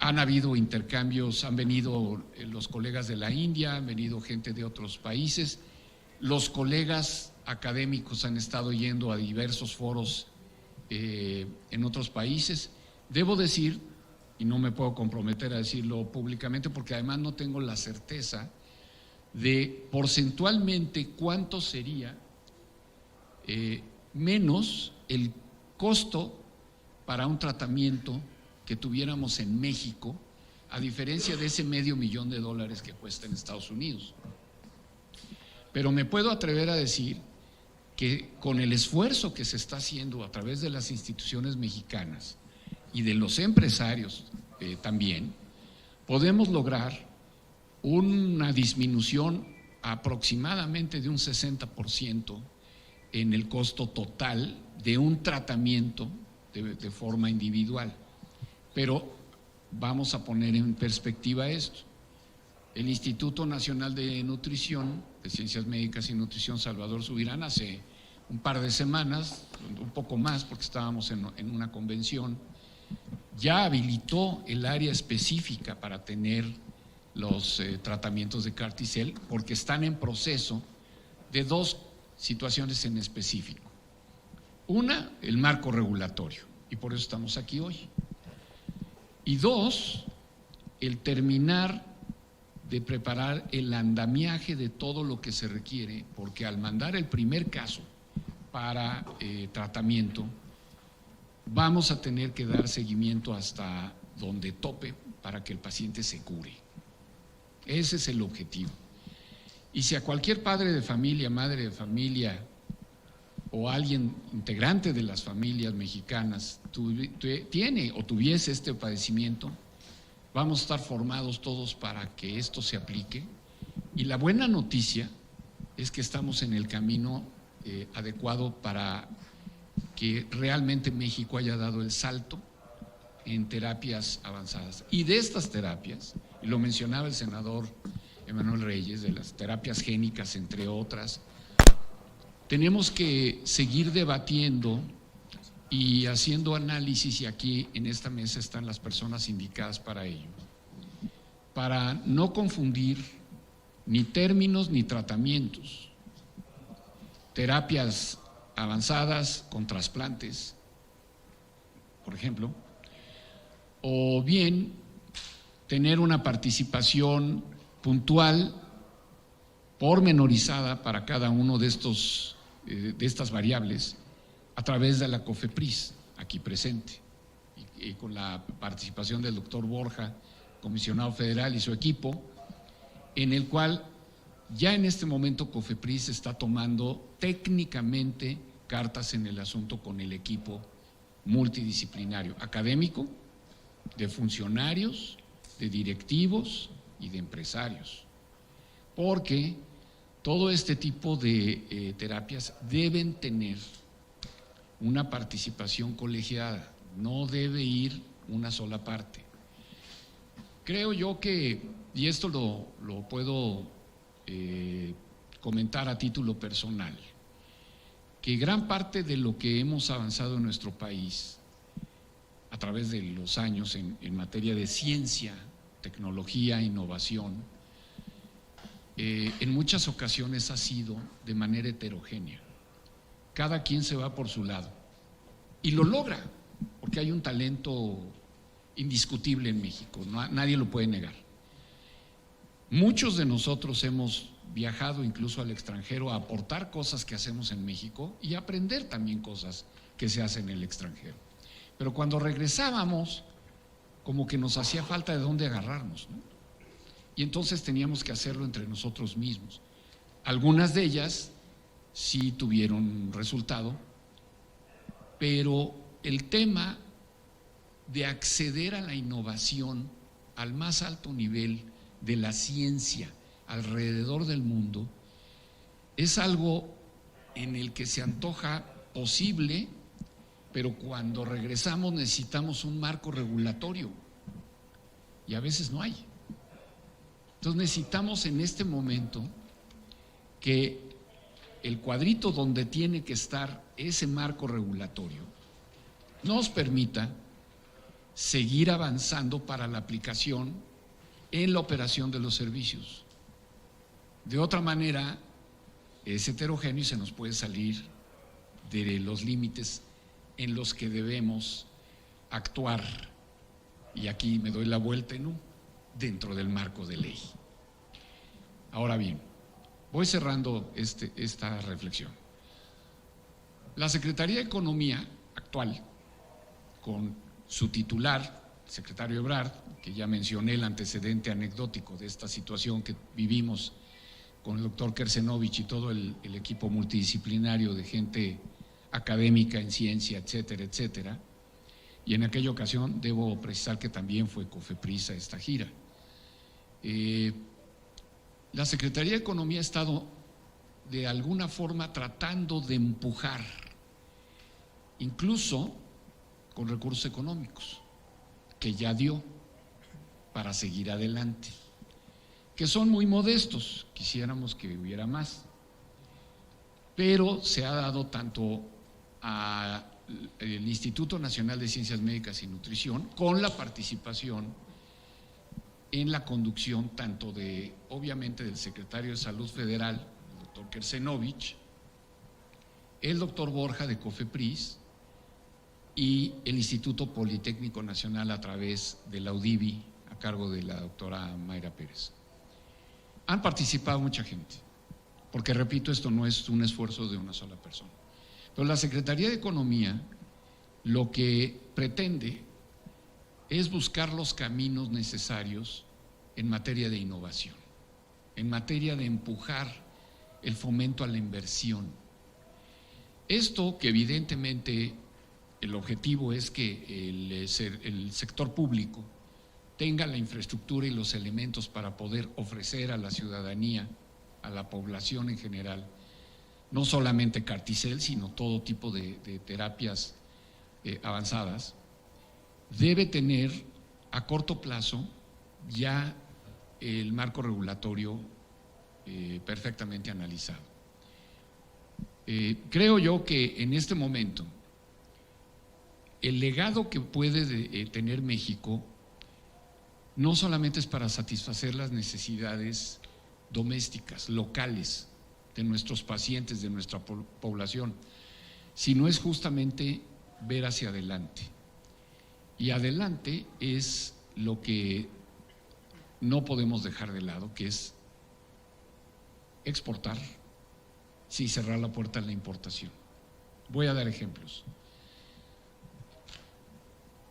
Han habido intercambios, han venido los colegas de la India, han venido gente de otros países, los colegas académicos han estado yendo a diversos foros en otros países. Debo decir, y no me puedo comprometer a decirlo públicamente porque además no tengo la certeza de porcentualmente cuánto sería menos el costo para un tratamiento que tuviéramos en México, a diferencia de ese $500,000 que cuesta en Estados Unidos. Pero me puedo atrever a decir que con el esfuerzo que se está haciendo a través de las instituciones mexicanas y de los empresarios también, podemos lograr una disminución aproximadamente de un 60% en el costo total de un tratamiento de forma individual. Pero vamos a poner en perspectiva esto. El Instituto Nacional de Nutrición, de Ciencias Médicas y Nutrición, Salvador Subirán, hace un par de semanas, un poco más porque estábamos en una convención, ya habilitó el área específica para tener los tratamientos de CAR-T-cell porque están en proceso de dos situaciones en específico. Una, el marco regulatorio, y por eso estamos aquí hoy. Y dos, el terminar de preparar el andamiaje de todo lo que se requiere, porque al mandar el primer caso para tratamiento, vamos a tener que dar seguimiento hasta donde tope para que el paciente se cure. Ese es el objetivo. Y si a cualquier padre de familia, madre de familia o alguien integrante de las familias mexicanas tiene o tuviese este padecimiento, vamos a estar formados todos para que esto se aplique. Y la buena noticia es que estamos en el camino adecuado para que realmente México haya dado el salto en terapias avanzadas. Y de estas terapias, y lo mencionaba el senador Emanuel Reyes, de las terapias génicas, entre otras, tenemos que seguir debatiendo y haciendo análisis, y aquí en esta mesa están las personas indicadas para ello, para no confundir ni términos ni tratamientos. Terapias avanzadas con trasplantes, por ejemplo, o bien tener una participación puntual, pormenorizada para cada uno de estas variables a través de la COFEPRIS, aquí presente, y con la participación del doctor Borja, comisionado federal, y su equipo, en el cual ya en este momento COFEPRIS está tomando técnicamente cartas en el asunto con el equipo multidisciplinario, académico, de funcionarios, de directivos y de empresarios, porque todo este tipo de terapias deben tener una participación colegiada, no debe ir una sola parte. Creo yo que, y esto lo puedo comentar a título personal, que gran parte de lo que hemos avanzado en nuestro país a través de los años en materia de ciencia, tecnología, innovación, en muchas ocasiones ha sido de manera heterogénea. Cada quien se va por su lado y lo logra, porque hay un talento indiscutible en México, nadie lo puede negar. Muchos de nosotros hemos viajado incluso al extranjero a aportar cosas que hacemos en México y aprender también cosas que se hacen en el extranjero. Pero cuando regresábamos, como que nos hacía falta de dónde agarrarnos, ¿no? Y entonces teníamos que hacerlo entre nosotros mismos. Algunas de ellas sí tuvieron resultado, pero el tema de acceder a la innovación al más alto nivel de la ciencia alrededor del mundo es algo en el que se antoja posible, pero cuando regresamos necesitamos un marco regulatorio y a veces no hay. Entonces necesitamos en este momento que el cuadrito donde tiene que estar ese marco regulatorio nos permita seguir avanzando para la aplicación en la operación de los servicios. De otra manera, es heterogéneo y se nos puede salir de los límites en los que debemos actuar, y aquí me doy la vuelta en U, dentro del marco de ley. Ahora bien, voy cerrando esta reflexión. La Secretaría de Economía actual, con su titular, el secretario Ebrard, que ya mencioné el antecedente anecdótico de esta situación que vivimos con el doctor Kersenovich y todo el equipo multidisciplinario de gente académica en ciencia, etcétera, etcétera. Y en aquella ocasión debo precisar que también fue COFEPRIS a esta gira. La Secretaría de Economía ha estado de alguna forma tratando de empujar, incluso con recursos económicos, que ya dio para seguir adelante, que son muy modestos, quisiéramos que hubiera más, pero se ha dado tanto al Instituto Nacional de Ciencias Médicas y Nutrición, con la participación en la conducción tanto de, obviamente, del secretario de Salud Federal, el doctor Kersenovich, el doctor Borja de COFEPRIS y el Instituto Politécnico Nacional a través de la UDIVI a cargo de la doctora Mayra Pérez. Han participado mucha gente, porque repito, esto no es un esfuerzo de una sola persona. Pero la Secretaría de Economía lo que pretende es buscar los caminos necesarios en materia de innovación, en materia de empujar el fomento a la inversión. Esto que evidentemente el objetivo es que el sector público tenga la infraestructura y los elementos para poder ofrecer a la ciudadanía, a la población en general, no solamente Carticel, sino todo tipo de terapias avanzadas, debe tener a corto plazo ya el marco regulatorio perfectamente analizado. Creo yo que en este momento el legado que puede tener México no solamente es para satisfacer las necesidades domésticas, locales, de nuestros pacientes, de nuestra población, sino es justamente ver hacia adelante. Y adelante es lo que no podemos dejar de lado, que es exportar sin cerrar la puerta a la importación. Voy a dar ejemplos.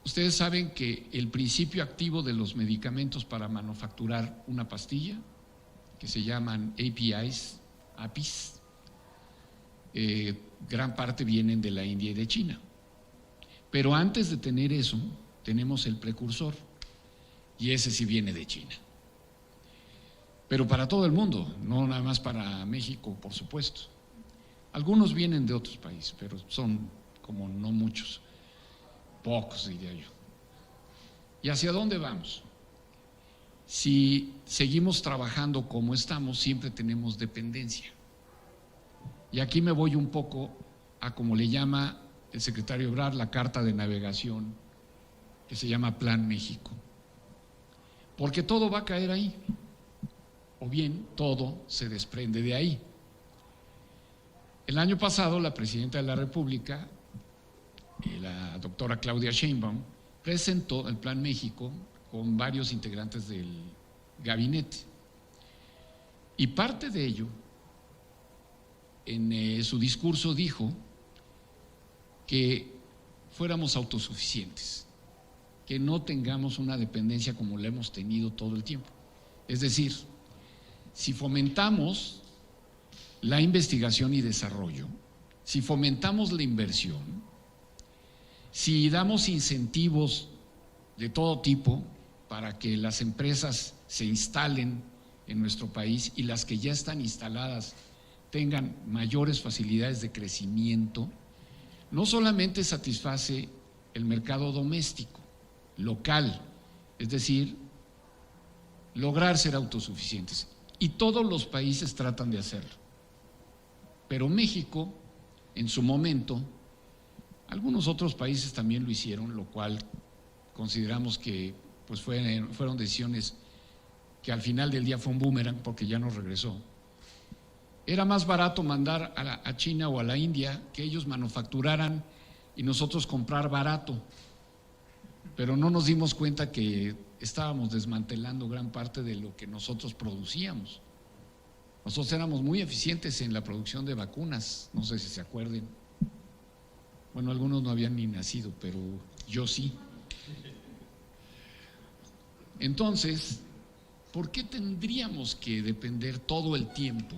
Ustedes saben que el principio activo de los medicamentos para manufacturar una pastilla, que se llaman APIs, gran parte vienen de la India y de China. Pero antes de tener eso, tenemos el precursor, y ese sí viene de China. Pero para todo el mundo, no nada más para México, por supuesto. Algunos vienen de otros países, pero son como no muchos, pocos diría yo. ¿Y hacia dónde vamos? Si seguimos trabajando como estamos, siempre tenemos dependencia. Y aquí me voy un poco a como le llama el secretario Ebrard, la carta de navegación, que se llama Plan México. Porque todo va a caer ahí, o bien todo se desprende de ahí. El año pasado la presidenta de la República, la doctora Claudia Sheinbaum, presentó el Plan México con varios integrantes del gabinete. Y parte de ello, en su discurso dijo que fuéramos autosuficientes, que no tengamos una dependencia como la hemos tenido todo el tiempo. Es decir, si fomentamos la investigación y desarrollo, si fomentamos la inversión, si damos incentivos de todo tipo para que las empresas se instalen en nuestro país y las que ya están instaladas tengan mayores facilidades de crecimiento, no solamente satisface el mercado doméstico, local, es decir, lograr ser autosuficientes. Y todos los países tratan de hacerlo. Pero México, en su momento, algunos otros países también lo hicieron, lo cual consideramos que pues fueron decisiones que al final del día fue un boomerang porque ya no regresó. Era más barato mandar a China o a la India que ellos manufacturaran y nosotros comprar barato, pero no nos dimos cuenta que estábamos desmantelando gran parte de lo que nosotros producíamos. Nosotros éramos muy eficientes en la producción de vacunas, no sé si se acuerden. Bueno, algunos no habían ni nacido, pero yo sí. Entonces, ¿por qué tendríamos que depender todo el tiempo?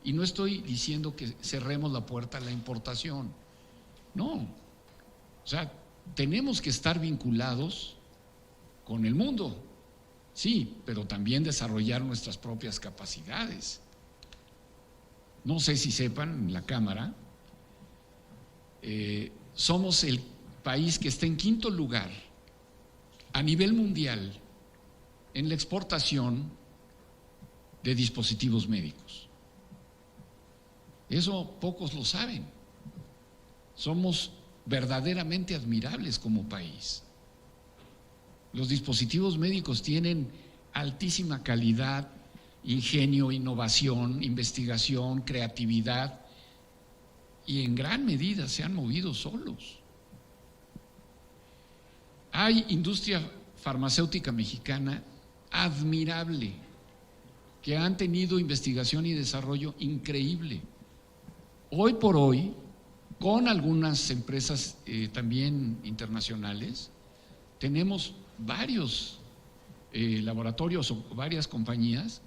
Y no estoy diciendo que cerremos la puerta a la importación, no. O sea, tenemos que estar vinculados con el mundo, sí, pero también desarrollar nuestras propias capacidades. No sé si sepan, en la Cámara, somos el país que está en quinto lugar a nivel mundial en la exportación de dispositivos médicos. Eso pocos lo saben. Somos verdaderamente admirables como país. Los dispositivos médicos tienen altísima calidad, ingenio, innovación, investigación, creatividad, y en gran medida se han movido solos. Hay industria farmacéutica mexicana admirable, que han tenido investigación y desarrollo increíble. Hoy por hoy, con algunas empresas también internacionales, tenemos varios laboratorios o varias compañías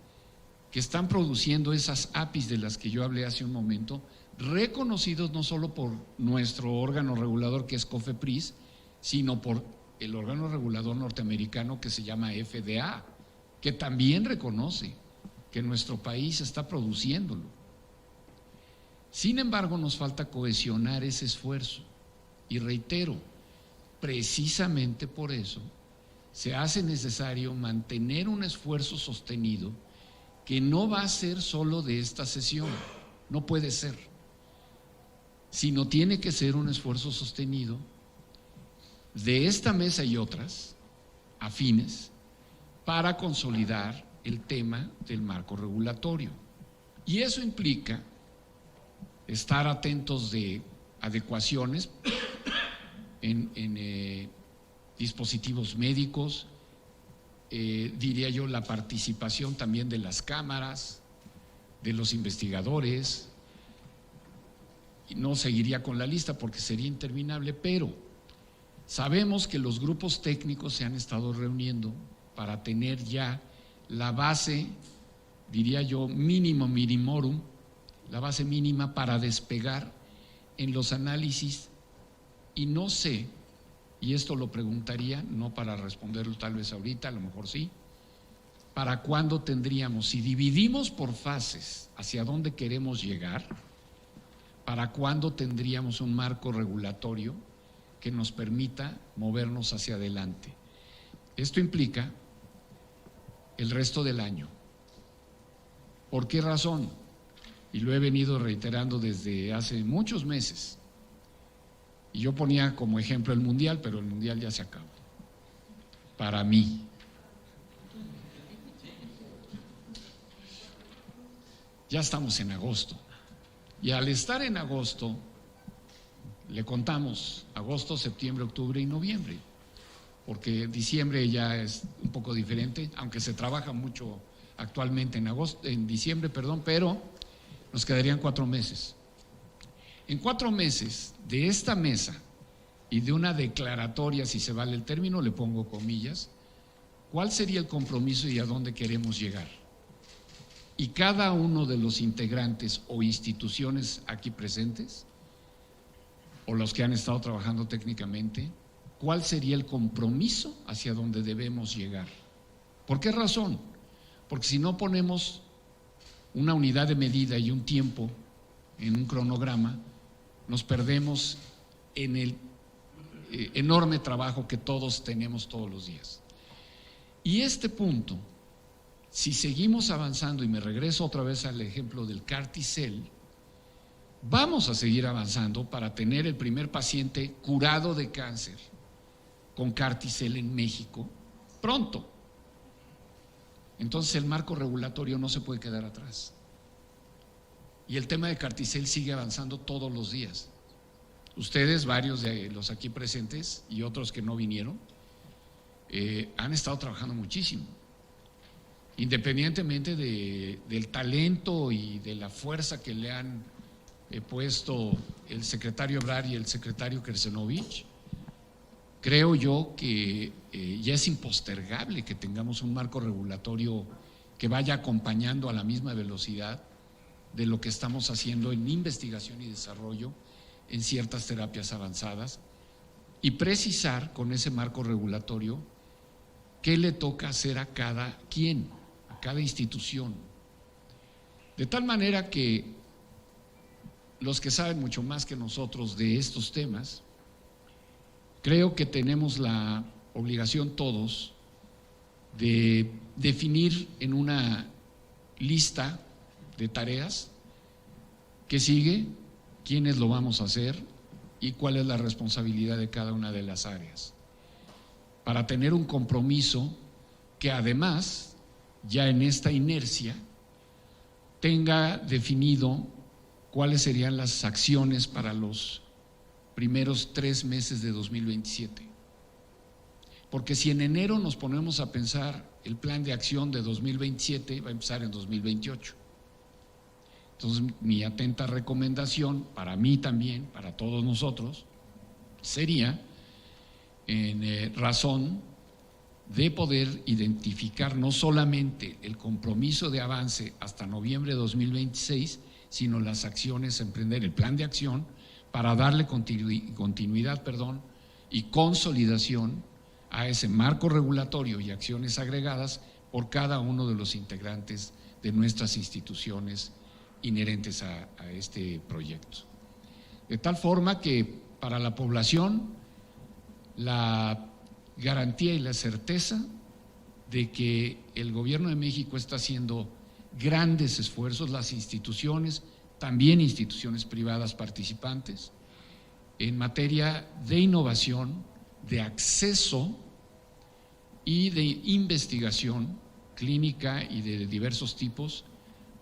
que están produciendo esas APIs de las que yo hablé hace un momento, reconocidos no solo por nuestro órgano regulador que es COFEPRIS, sino por el órgano regulador norteamericano que se llama FDA, que también reconoce que nuestro país está produciéndolo. Sin embargo, nos falta cohesionar ese esfuerzo y reitero, precisamente por eso se hace necesario mantener un esfuerzo sostenido que no va a ser solo de esta sesión, no puede ser, sino tiene que ser un esfuerzo sostenido de esta mesa y otras afines para consolidar el tema del marco regulatorio. Y eso implica estar atentos de adecuaciones en dispositivos médicos, diría yo la participación también de las cámaras, de los investigadores, y no seguiría con la lista porque sería interminable, pero sabemos que los grupos técnicos se han estado reuniendo para tener ya la base, diría yo, mínimo minimorum, la base mínima para despegar en los análisis, y no sé, y esto lo preguntaría, no para responderlo tal vez ahorita, a lo mejor sí, ¿para cuándo tendríamos, si dividimos por fases hacia dónde queremos llegar, para cuándo tendríamos un marco regulatorio que nos permita movernos hacia adelante? Esto implica el resto del año. ¿Por qué razón? Y lo he venido reiterando desde hace muchos meses. Y yo ponía como ejemplo el Mundial, pero el Mundial ya se acabó. Para mí. Ya estamos en agosto. Y al estar en agosto, le contamos agosto, septiembre, octubre y noviembre. Porque diciembre ya es un poco diferente, aunque se trabaja mucho actualmente en diciembre, pero nos quedarían 4 meses. En 4 meses de esta mesa y de una declaratoria, si se vale el término, le pongo comillas, ¿cuál sería el compromiso y a dónde queremos llegar? Y cada uno de los integrantes o instituciones aquí presentes, o los que han estado trabajando técnicamente, ¿cuál sería el compromiso hacia dónde debemos llegar? ¿Por qué razón? Porque si no ponemos una unidad de medida y un tiempo en un cronograma, nos perdemos en el enorme trabajo que todos tenemos todos los días. Y este punto, si seguimos avanzando, y me regreso otra vez al ejemplo del CAR-T-cell, vamos a seguir avanzando para tener el primer paciente curado de cáncer con CAR-T-cell en México pronto. Entonces el marco regulatorio no se puede quedar atrás. Y el tema de CAR-T-cell sigue avanzando todos los días. Ustedes, varios de los aquí presentes y otros que no vinieron, han estado trabajando muchísimo. Independientemente del talento y de la fuerza que le han puesto el secretario Ebrard y el secretario Kersenovich, creo yo que ya es impostergable que tengamos un marco regulatorio que vaya acompañando a la misma velocidad de lo que estamos haciendo en investigación y desarrollo en ciertas terapias avanzadas, y precisar con ese marco regulatorio qué le toca hacer a cada quien, a cada institución, de tal manera que los que saben mucho más que nosotros de estos temas, creo que tenemos la obligación todos de definir en una lista de tareas qué sigue, quiénes lo vamos a hacer y cuál es la responsabilidad de cada una de las áreas, para tener un compromiso que además, ya en esta inercia, tenga definido cuáles serían las acciones para los primeros 3 meses de 2027. Porque si en enero nos ponemos a pensar el plan de acción de 2027, va a empezar en 2028. Entonces, mi atenta recomendación, para mí también, para todos nosotros, sería, en razón de poder identificar no solamente el compromiso de avance hasta noviembre de 2026, sino las acciones a emprender, el plan de acción, para darle continuidad y consolidación a ese marco regulatorio y acciones agregadas por cada uno de los integrantes de nuestras instituciones inherentes a este proyecto. De tal forma que para la población la garantía y la certeza de que el Gobierno de México está haciendo grandes esfuerzos, las instituciones, también instituciones privadas participantes, en materia de innovación, de acceso y de investigación clínica y de diversos tipos,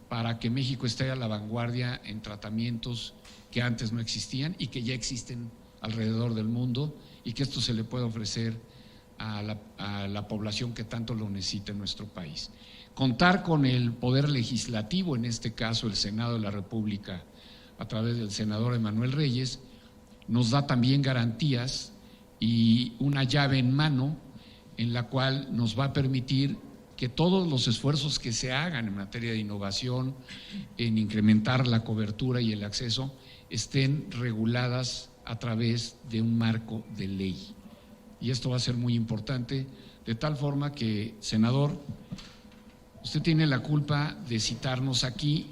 para que México esté a la vanguardia en tratamientos que antes no existían y que ya existen alrededor del mundo, y que esto se le pueda ofrecer a la población que tanto lo necesita en nuestro país. Contar con el poder legislativo, en este caso el Senado de la República, a través del senador Emanuel Reyes, nos da también garantías y una llave en mano en la cual nos va a permitir que todos los esfuerzos que se hagan en materia de innovación, en incrementar la cobertura y el acceso, estén reguladas a través de un marco de ley. Y esto va a ser muy importante, de tal forma que, senador, usted tiene la culpa de citarnos aquí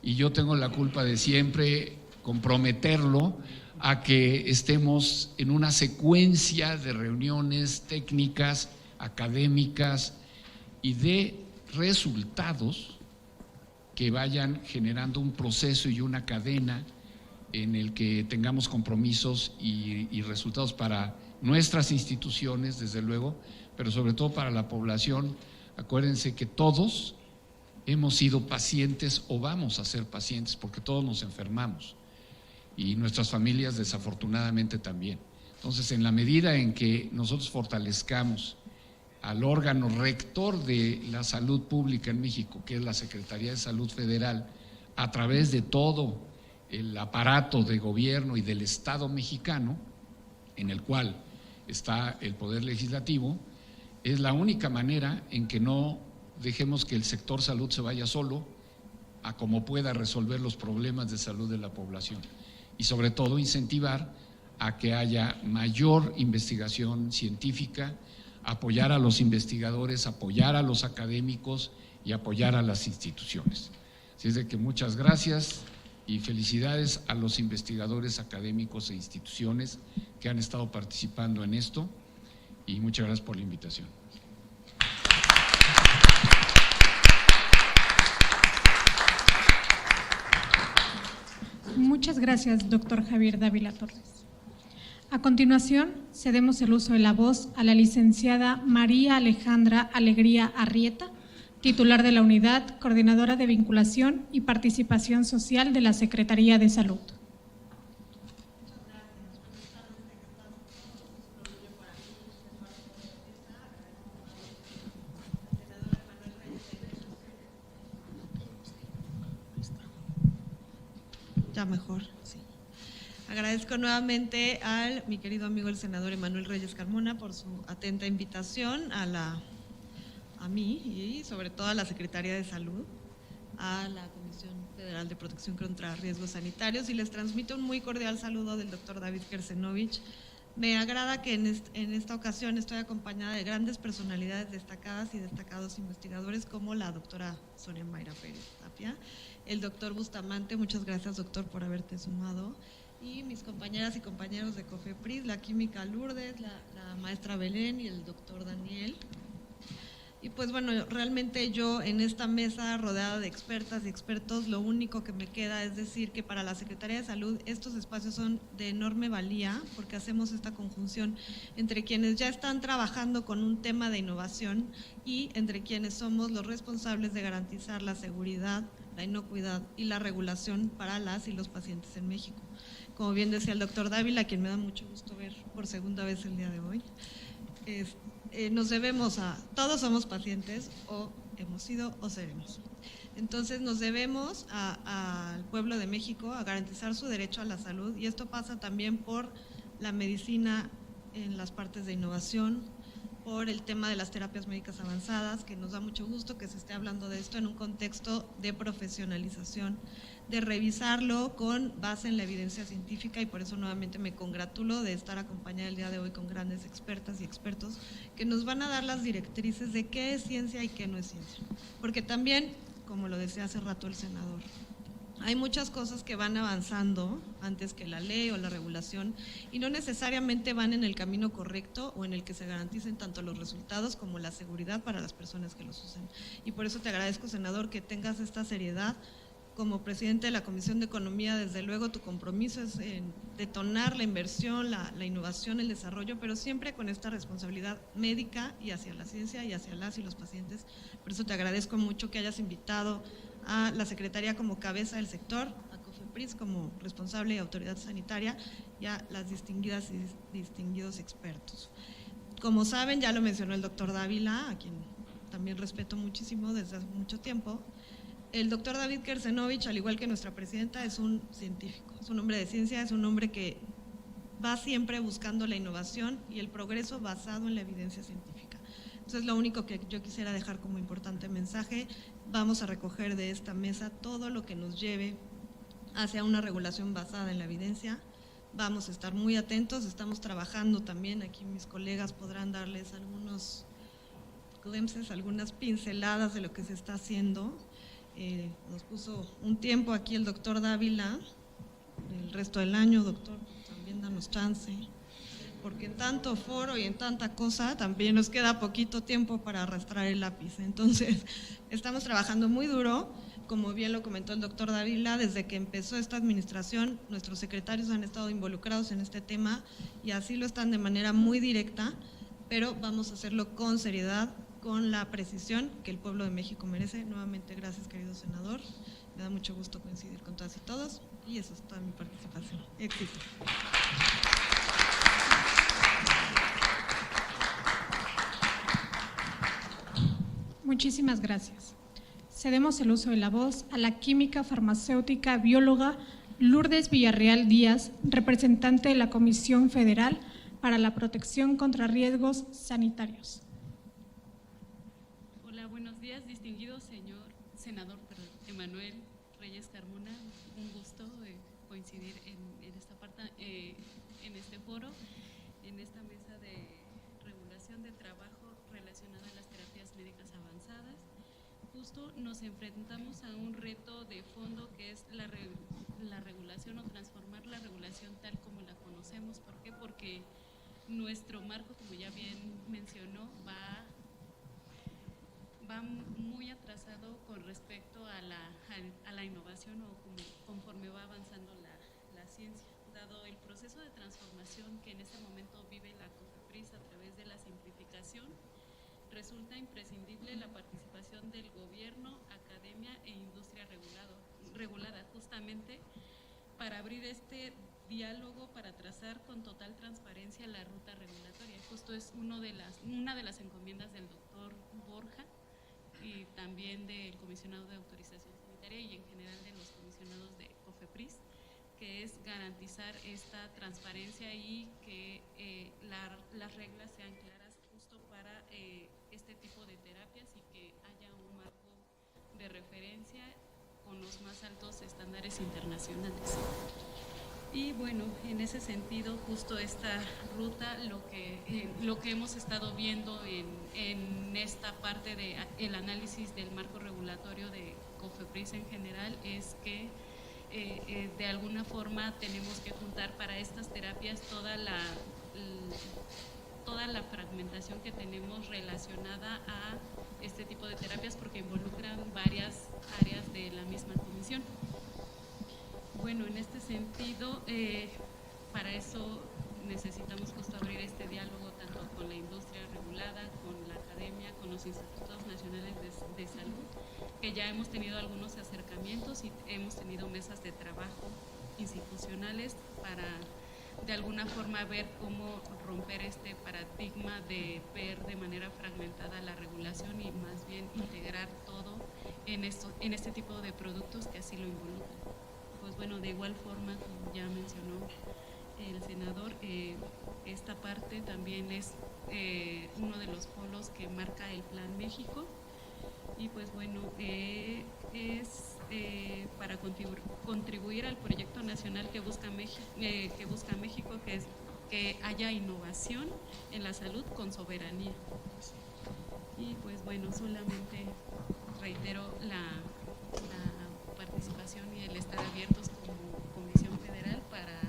y yo tengo la culpa de siempre comprometerlo a que estemos en una secuencia de reuniones técnicas, académicas y de resultados que vayan generando un proceso y una cadena en el que tengamos compromisos y resultados para nuestras instituciones, desde luego, pero sobre todo para la población. Acuérdense que todos hemos sido pacientes o vamos a ser pacientes, porque todos nos enfermamos y nuestras familias desafortunadamente también. Entonces, en la medida en que nosotros fortalezcamos al órgano rector de la salud pública en México, que es la Secretaría de Salud Federal, a través de todo el aparato de gobierno y del Estado mexicano, en el cual está el Poder Legislativo, es la única manera en que no dejemos que el sector salud se vaya solo a como pueda resolver los problemas de salud de la población, y sobre todo incentivar a que haya mayor investigación científica, apoyar a los investigadores, apoyar a los académicos y apoyar a las instituciones. Así es de que muchas gracias Y felicidades a los investigadores académicos e instituciones que han estado participando en esto, y muchas gracias por la invitación. Muchas gracias, doctor Javier Dávila Torres. A continuación, cedemos el uso de la voz a la licenciada María Alejandra Alegría Arrieta, titular de la Unidad Coordinadora de Vinculación y Participación Social de la Secretaría de Salud. Ya mejor, sí. Agradezco nuevamente a mi querido amigo el senador Emanuel Reyes Carmona por su atenta invitación a mí y sobre todo a la Secretaría de Salud, a la Comisión Federal de Protección contra Riesgos Sanitarios, y les transmito un muy cordial saludo del doctor David Kersenovich. Me agrada que en esta ocasión estoy acompañada de grandes personalidades destacadas y destacados investigadores como la doctora Sonia Mayra Pérez Tapia, el doctor Bustamante, muchas gracias doctor por haberte sumado, y mis compañeras y compañeros de COFEPRIS, la química Lourdes, la maestra Belén y el doctor Daniel. Y pues bueno, realmente yo en esta mesa rodeada de expertas y expertos, lo único que me queda es decir que para la Secretaría de Salud estos espacios son de enorme valía porque hacemos esta conjunción entre quienes ya están trabajando con un tema de innovación y entre quienes somos los responsables de garantizar la seguridad, la inocuidad y la regulación para las y los pacientes en México. Como bien decía el doctor Dávila, a quien me da mucho gusto ver por segunda vez el día de hoy, nos debemos todos somos pacientes, o hemos sido o seremos. Entonces nos debemos al pueblo de México a garantizar su derecho a la salud, y esto pasa también por la medicina en las partes de innovación, por el tema de las terapias médicas avanzadas, que nos da mucho gusto que se esté hablando de esto en un contexto de profesionalización, de revisarlo con base en la evidencia científica, y por eso nuevamente me congratulo de estar acompañada el día de hoy con grandes expertas y expertos que nos van a dar las directrices de qué es ciencia y qué no es ciencia. Porque también, como lo decía hace rato el senador, hay muchas cosas que van avanzando antes que la ley o la regulación y no necesariamente van en el camino correcto o en el que se garanticen tanto los resultados como la seguridad para las personas que los usan. Y por eso te agradezco, senador, que tengas esta seriedad. Como presidente de la Comisión de Economía, desde luego tu compromiso es en detonar la inversión, la innovación, el desarrollo, pero siempre con esta responsabilidad médica y hacia la ciencia y hacia las y los pacientes. Por eso te agradezco mucho que hayas invitado a la Secretaría como cabeza del sector, a COFEPRIS como responsable y autoridad sanitaria, y a las distinguidas y distinguidos expertos. Como saben, ya lo mencionó el doctor Dávila, a quien también respeto muchísimo desde hace mucho tiempo. El doctor David Kersenovich, al igual que nuestra presidenta, es un científico, es un hombre de ciencia, es un hombre que va siempre buscando la innovación y el progreso basado en la evidencia científica. Eso es lo único que yo quisiera dejar como importante mensaje. Vamos a recoger de esta mesa todo lo que nos lleve hacia una regulación basada en la evidencia. Vamos a estar muy atentos, estamos trabajando también, aquí mis colegas podrán darles algunos glimpses, algunas pinceladas de lo que se está haciendo. Nos puso un tiempo aquí el doctor Dávila, el resto del año, doctor, también danos chance, porque en tanto foro y en tanta cosa también nos queda poquito tiempo para arrastrar el lápiz. Entonces, estamos trabajando muy duro, como bien lo comentó el doctor Dávila, desde que empezó esta administración, nuestros secretarios han estado involucrados en este tema y así lo están de manera muy directa, pero vamos a hacerlo con seriedad, con la precisión que el pueblo de México merece. Nuevamente, gracias, querido senador. Me da mucho gusto coincidir con todas y todos, y eso es toda mi participación. Éxito. Muchísimas gracias. Cedemos el uso de la voz a la química farmacéutica bióloga Lourdes Villarreal Díaz, representante de la Comisión Federal para la Protección contra Riesgos Sanitarios. Buenos días, distinguido señor senador Emanuel Reyes Carmona. Un gusto coincidir en esta parte, en este foro, en esta mesa de regulación de trabajo relacionada a las terapias médicas avanzadas. Justo nos enfrentamos a un reto de fondo que es nuestro marco, como ya bien mencionó, va muy atrasado con respecto a la innovación o conforme va avanzando la ciencia. Dado el proceso de transformación que en este momento vive la COFEPRIS a través de la simplificación, resulta imprescindible la participación del gobierno, academia e industria regulada, justamente para abrir este diálogo, para trazar con total transparencia la ruta regulatoria. Justo es una de las encomiendas del doctor Borja y también del comisionado de autorización sanitaria y en general de los comisionados de COFEPRIS, que es garantizar esta transparencia y que las reglas sean claras justo para este tipo de terapias y que haya un marco de referencia con los más altos estándares internacionales. Y bueno, en ese sentido, justo esta ruta, lo que hemos estado viendo en esta parte del análisis del marco regulatorio de COFEPRIS en general es que de alguna forma tenemos que juntar para estas terapias toda la fragmentación que tenemos relacionada a este tipo de terapias porque involucran varias áreas de la misma comisión. Bueno, en este sentido, para eso necesitamos justo abrir este diálogo tanto con la industria regulada, con la academia, con los institutos nacionales de salud, que ya hemos tenido algunos acercamientos y hemos tenido mesas de trabajo institucionales para de alguna forma ver cómo romper este paradigma de ver de manera fragmentada la regulación y más bien integrar todo en este tipo de productos que así lo involucran. Pues bueno, de igual forma, como ya mencionó el senador, esta parte también es uno de los polos que marca el Plan México y pues bueno, es para contribuir al proyecto nacional que busca México, que es que haya innovación en la salud con soberanía. Y pues bueno, solamente reitero la participación y el estar abiertos como Comisión Federal para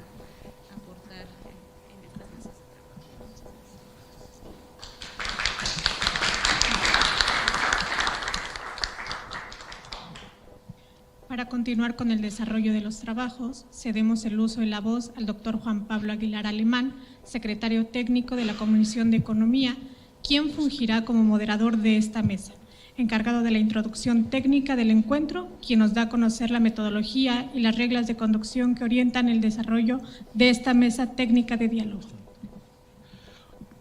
aportar en estas mesas de trabajo. Para continuar con el desarrollo de los trabajos, cedemos el uso de la voz al doctor Juan Pablo Aguilar Alemán, secretario técnico de la Comisión de Economía, quien fungirá como moderador de esta mesa, encargado de la introducción técnica del encuentro, quien nos da a conocer la metodología y las reglas de conducción que orientan el desarrollo de esta mesa técnica de diálogo.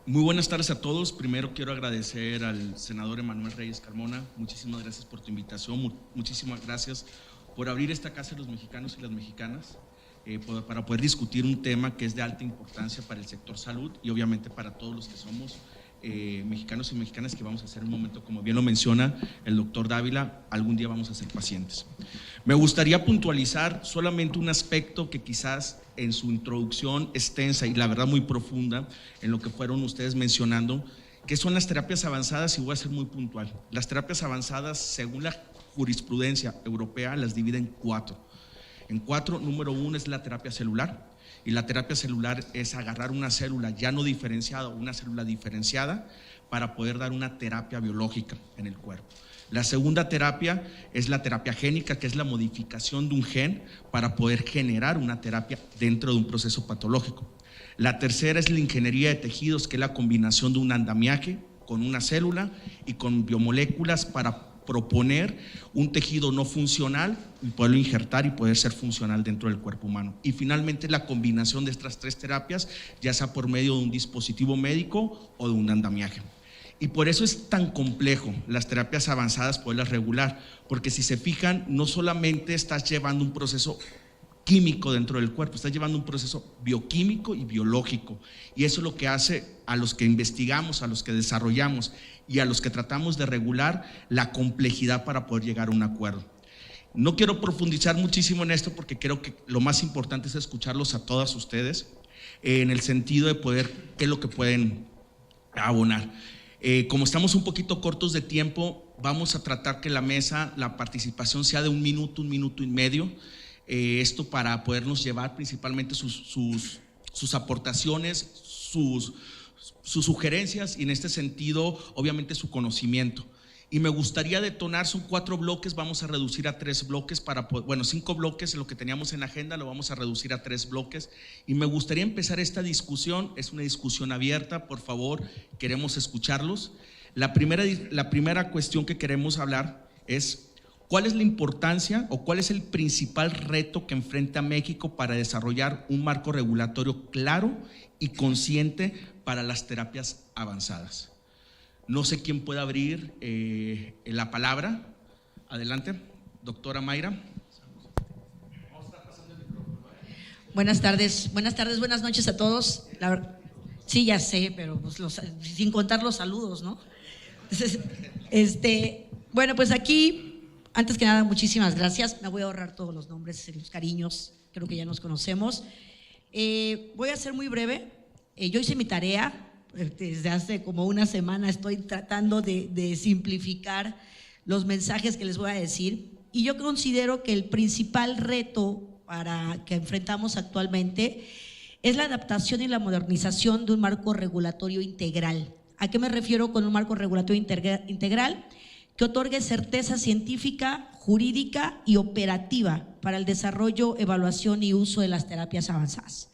Muy buenas tardes a todos. Primero quiero agradecer al senador Emanuel Reyes Carmona. Muchísimas gracias por tu invitación, muchísimas gracias por abrir esta casa a los mexicanos y las mexicanas para poder discutir un tema que es de alta importancia para el sector salud y obviamente para todos los que somos mexicanos y mexicanas que vamos a ser un momento, como bien lo menciona el doctor Dávila, algún día vamos a ser pacientes. Me gustaría puntualizar solamente un aspecto que quizás en su introducción extensa y la verdad muy profunda en lo que fueron ustedes mencionando, que son las terapias avanzadas, y voy a ser muy puntual. Las terapias avanzadas, según la jurisprudencia europea, las divide en cuatro. Número uno es la terapia celular. Y la terapia celular es agarrar una célula ya no diferenciada o una célula diferenciada para poder dar una terapia biológica en el cuerpo. La segunda terapia es la terapia génica, que es la modificación de un gen para poder generar una terapia dentro de un proceso patológico. La tercera es la ingeniería de tejidos, que es la combinación de un andamiaje con una célula y con biomoléculas para proponer un tejido no funcional y poderlo injertar y poder ser funcional dentro del cuerpo humano. Y finalmente la combinación de estas tres terapias, ya sea por medio de un dispositivo médico o de un andamiaje. Y por eso es tan complejo las terapias avanzadas poderlas regular, porque si se fijan, no solamente estás llevando un proceso químico dentro del cuerpo, estás llevando un proceso bioquímico y biológico, y eso es lo que hace a los que investigamos, a los que desarrollamos y a los que tratamos de regular la complejidad para poder llegar a un acuerdo. No quiero profundizar muchísimo en esto porque creo que lo más importante es escucharlos a todas ustedes en el sentido de poder, qué es lo que pueden abonar. Como estamos un poquito cortos de tiempo, vamos a tratar que la mesa, la participación sea de un minuto y medio, esto para podernos llevar principalmente sus aportaciones, sus sugerencias y en este sentido, obviamente, su conocimiento. Y me gustaría detonar, son 4 bloques, vamos a reducir a 3 bloques, 5 bloques, lo que teníamos en la agenda lo vamos a reducir a 3 bloques. Y me gustaría empezar esta discusión, es una discusión abierta, por favor, queremos escucharlos. La primera cuestión que queremos hablar es: ¿cuál es la importancia o cuál es el principal reto que enfrenta México para desarrollar un marco regulatorio claro y consciente para las terapias avanzadas? No sé quién puede abrir la palabra. Adelante, doctora Mayra. Buenas tardes, buenas noches a todos. Sí, ya sé, pero pues sin contar los saludos, ¿no? Entonces, bueno, pues aquí, antes que nada, muchísimas gracias. Me voy a ahorrar todos los nombres y los cariños, creo que ya nos conocemos. Voy a ser muy breve. Yo hice mi tarea. Desde hace como una semana estoy tratando de simplificar los mensajes que les voy a decir, y yo considero que el principal reto que enfrentamos actualmente es la adaptación y la modernización de un marco regulatorio integral. ¿A qué me refiero con un marco regulatorio integral? Que otorgue certeza científica, jurídica y operativa para el desarrollo, evaluación y uso de las terapias avanzadas.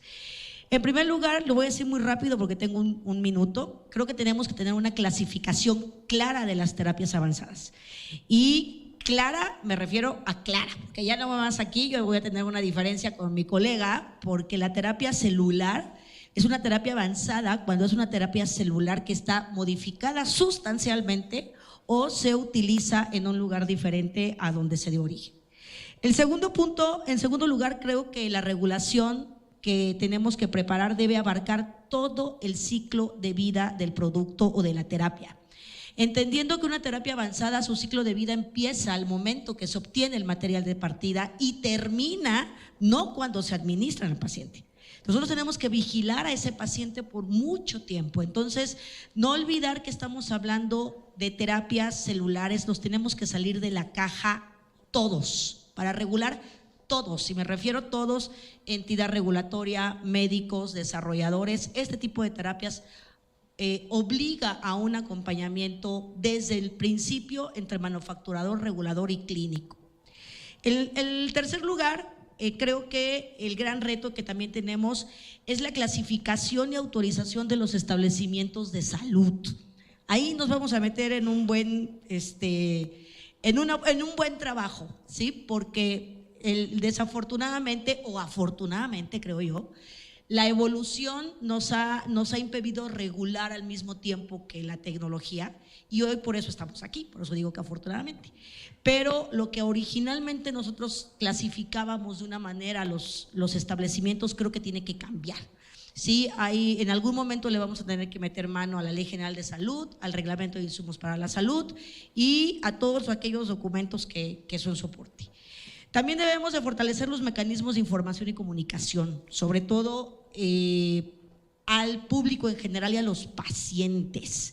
En primer lugar, lo voy a decir muy rápido porque tengo un minuto. Creo que tenemos que tener una clasificación clara de las terapias avanzadas. Y clara, me refiero a clara, porque ya no más aquí yo voy a tener una diferencia con mi colega, porque la terapia celular es una terapia avanzada cuando es una terapia celular que está modificada sustancialmente o se utiliza en un lugar diferente a donde se dio origen. El segundo punto, en segundo lugar, creo que la regulación que tenemos que preparar debe abarcar todo el ciclo de vida del producto o de la terapia, entendiendo que una terapia avanzada, su ciclo de vida empieza al momento que se obtiene el material de partida y termina no cuando se administra al paciente. Nosotros tenemos que vigilar a ese paciente por mucho tiempo. Entonces, no olvidar que estamos hablando de terapias celulares, nos tenemos que salir de la caja todos para regular todos, y me refiero a todos, entidad regulatoria, médicos, desarrolladores. Este tipo de terapias obliga a un acompañamiento desde el principio entre manufacturador, regulador y clínico. El tercer lugar, creo que el gran reto que también tenemos es la clasificación y autorización de los establecimientos de salud. Ahí nos vamos a meter en un buen, en un buen trabajo, ¿sí? Porque desafortunadamente o afortunadamente, creo yo, la evolución nos ha impedido regular al mismo tiempo que la tecnología, y hoy por eso estamos aquí, por eso digo que afortunadamente. Pero lo que originalmente nosotros clasificábamos de una manera los establecimientos, creo que tiene que cambiar. Sí, ahí en algún momento le vamos a tener que meter mano a la Ley General de Salud, al Reglamento de Insumos para la Salud y a todos aquellos documentos que son soporte. También debemos de fortalecer los mecanismos de información y comunicación, sobre todo al público en general y a los pacientes.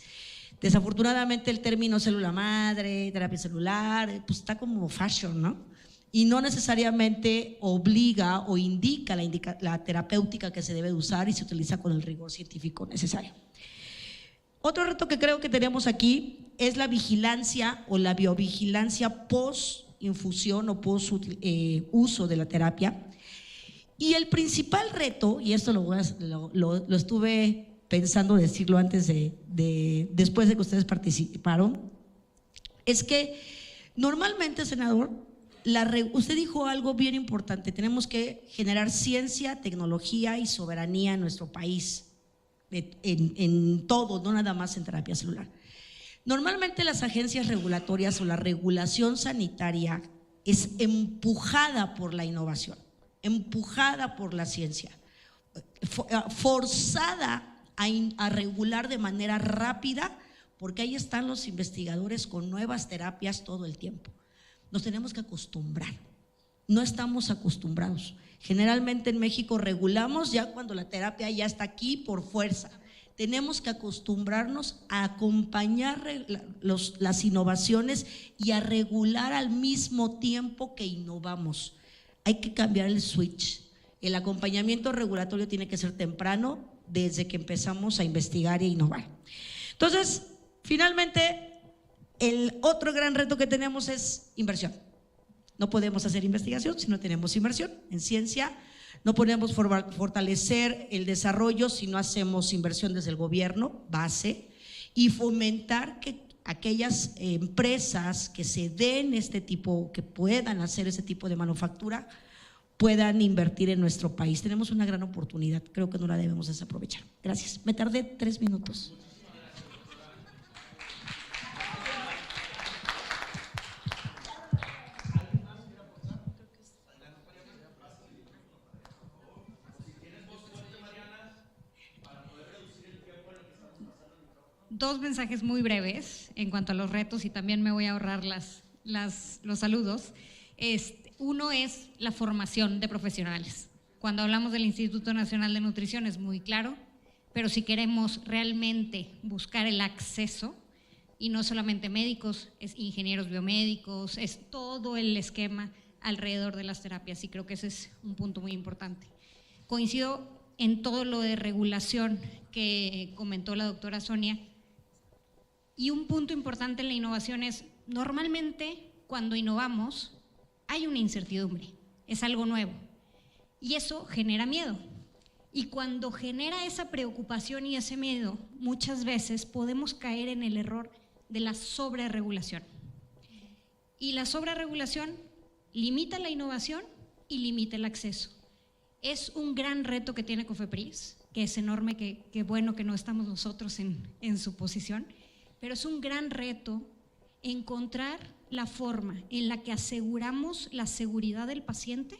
Desafortunadamente el término célula madre, terapia celular, pues está como fashion, ¿no? Y no necesariamente obliga o indica la terapéutica que se debe usar y se utiliza con el rigor científico necesario. Otro reto que creo que tenemos aquí es la vigilancia o la biovigilancia post-infusión o post-uso de la terapia. Y el principal reto, y esto lo estuve pensando decirlo antes después de que ustedes participaron, es que normalmente, senador, usted dijo algo bien importante: tenemos que generar ciencia, tecnología y soberanía en nuestro país, en todo, no nada más en terapia celular. Normalmente las agencias regulatorias o la regulación sanitaria es empujada por la innovación, empujada por la ciencia, forzada a regular de manera rápida, porque ahí están los investigadores con nuevas terapias todo el tiempo. Nos tenemos que acostumbrar, no estamos acostumbrados. Generalmente en México regulamos ya cuando la terapia ya está aquí por fuerza. Tenemos que acostumbrarnos a acompañar las innovaciones y a regular al mismo tiempo que innovamos. Hay que cambiar el switch. El acompañamiento regulatorio tiene que ser temprano, desde que empezamos a investigar e innovar. Entonces, finalmente, el otro gran reto que tenemos es inversión. No podemos hacer investigación si no tenemos inversión en ciencia. No podemos fortalecer el desarrollo si no hacemos inversión desde el gobierno, base, y fomentar que aquellas empresas que se den este tipo, que puedan hacer ese tipo de manufactura, puedan invertir en nuestro país. Tenemos una gran oportunidad, creo que no la debemos desaprovechar. Gracias. Me tardé 3 minutos. Dos mensajes muy breves en cuanto a los retos y también me voy a ahorrar los saludos. Uno es la formación de profesionales. Cuando hablamos del Instituto Nacional de Nutrición es muy claro, pero si queremos realmente buscar el acceso, y no solamente médicos, es ingenieros biomédicos, es todo el esquema alrededor de las terapias y creo que ese es un punto muy importante. Coincido en todo lo de regulación que comentó la doctora Sonia. Y un punto importante en la innovación es, normalmente cuando innovamos hay una incertidumbre, es algo nuevo y eso genera miedo. Y cuando genera esa preocupación y ese miedo, muchas veces podemos caer en el error de la sobreregulación. Y la sobreregulación limita la innovación y limita el acceso. Es un gran reto que tiene COFEPRIS, que es enorme, que bueno que no estamos nosotros en su posición, pero es un gran reto encontrar la forma en la que aseguramos la seguridad del paciente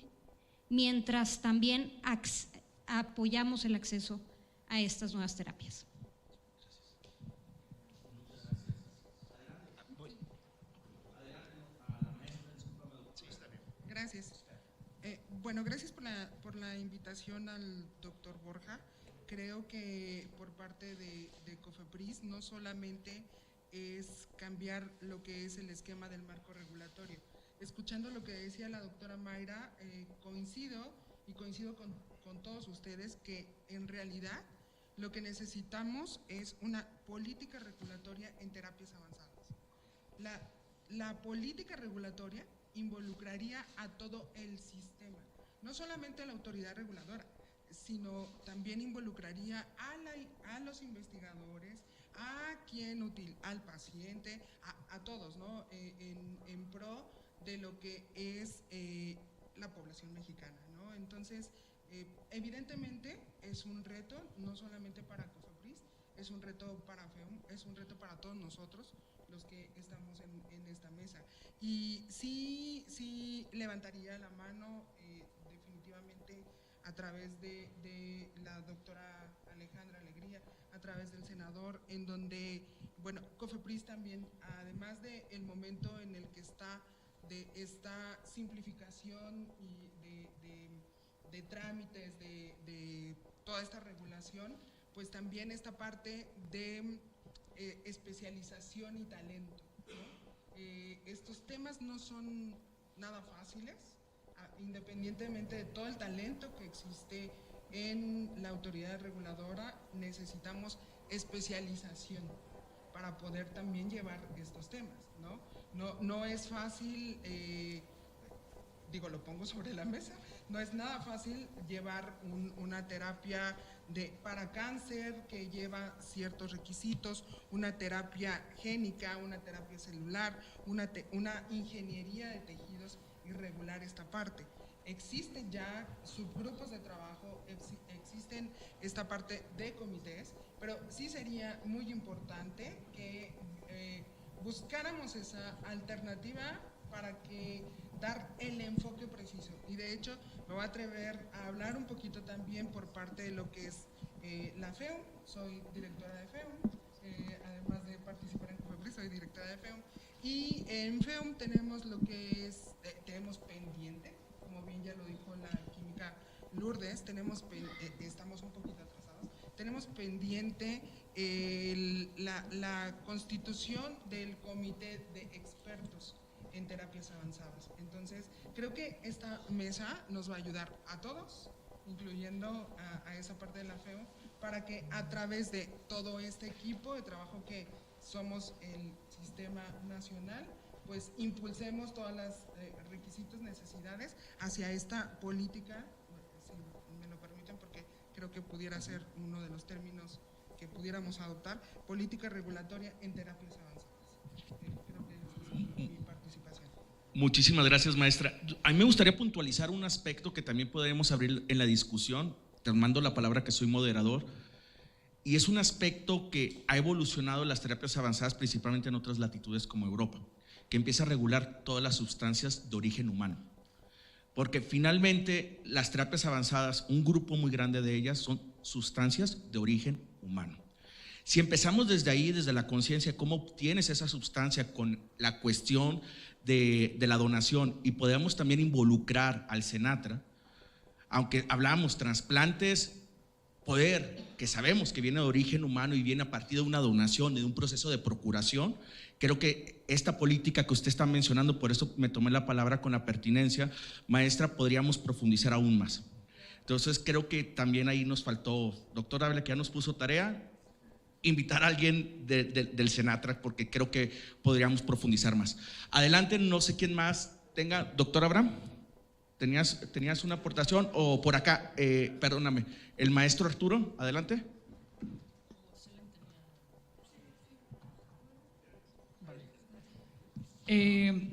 mientras también apoyamos el acceso a estas nuevas terapias. Gracias. Bueno, gracias por la invitación al doctor Borja. Creo que por parte de COFEPRIS no solamente es cambiar lo que es el esquema del marco regulatorio. Escuchando lo que decía la doctora Mayra, coincido con todos ustedes que en realidad lo que necesitamos es una política regulatoria en terapias avanzadas. La política regulatoria involucraría a todo el sistema, no solamente a la autoridad reguladora, sino también involucraría a los investigadores, a quien al paciente, a todos, ¿no? En pro de lo que es la población mexicana, ¿no? Entonces, evidentemente es un reto, no solamente para COFEPRIS, es un reto para FEUM, es un reto para todos nosotros los que estamos en esta mesa. Y sí levantaría la mano definitivamente a través de la doctora Alejandra Alegría, a través del senador, en donde, bueno, COFEPRIS también, además del momento en el que está de esta simplificación y de trámites, de toda esta regulación, pues también esta parte de especialización y talento, ¿no? Estos temas no son nada fáciles, independientemente de todo el talento que existe en la autoridad reguladora, necesitamos especialización para poder también llevar estos temas, ¿no? No es fácil, lo pongo sobre la mesa, no es nada fácil llevar una terapia para cáncer que lleva ciertos requisitos, una terapia génica, una terapia celular, una ingeniería de tejidos y regular esta parte. Existen ya subgrupos de trabajo, existen esta parte de comités, pero sí sería muy importante que buscáramos esa alternativa para que dar el enfoque preciso. Y de hecho me voy a atrever a hablar un poquito también por parte de lo que es la FEUM. Soy directora de FEUM, además de participar en COFEPRIS, soy directora de FEUM. Y en FEUM tenemos lo que es, tenemos pendiente, como bien ya lo dijo la química Lourdes, estamos un poquito atrasados, tenemos pendiente la constitución del comité de expertos en terapias avanzadas. Entonces, creo que esta mesa nos va a ayudar a todos incluyendo a esa parte de la FEO, para que a través de todo este equipo de trabajo que somos el sistema nacional, pues impulsemos todos los requisitos, necesidades hacia esta política, si me lo permiten, porque creo que pudiera ser uno de los términos que pudiéramos adoptar, política regulatoria en terapias avanzadas. Creo que esa es mi participación. Muchísimas gracias, maestra. A mí me gustaría puntualizar un aspecto que también podemos abrir en la discusión, tomando la palabra que soy moderador, y es un aspecto que ha evolucionado las terapias avanzadas principalmente en otras latitudes como Europa, que empieza a regular todas las sustancias de origen humano. Porque finalmente las terapias avanzadas, un grupo muy grande de ellas son sustancias de origen humano. Si empezamos desde ahí, desde la conciencia, cómo obtienes esa sustancia con la cuestión de la donación, y podemos también involucrar al Senatra, aunque hablamos trasplantes, poder que sabemos que viene de origen humano y viene a partir de una donación, de un proceso de procuración, creo que esta política que usted está mencionando, por eso me tomé la palabra con la pertinencia, maestra, podríamos profundizar aún más. Entonces creo que también ahí nos faltó, doctor Ávila, que ya nos puso tarea, invitar a alguien del Senatra, porque creo que podríamos profundizar más. Adelante, no sé quién más tenga. Doctor Abraham, ¿tenías una aportación? O por acá, perdóname, el maestro Arturo, adelante.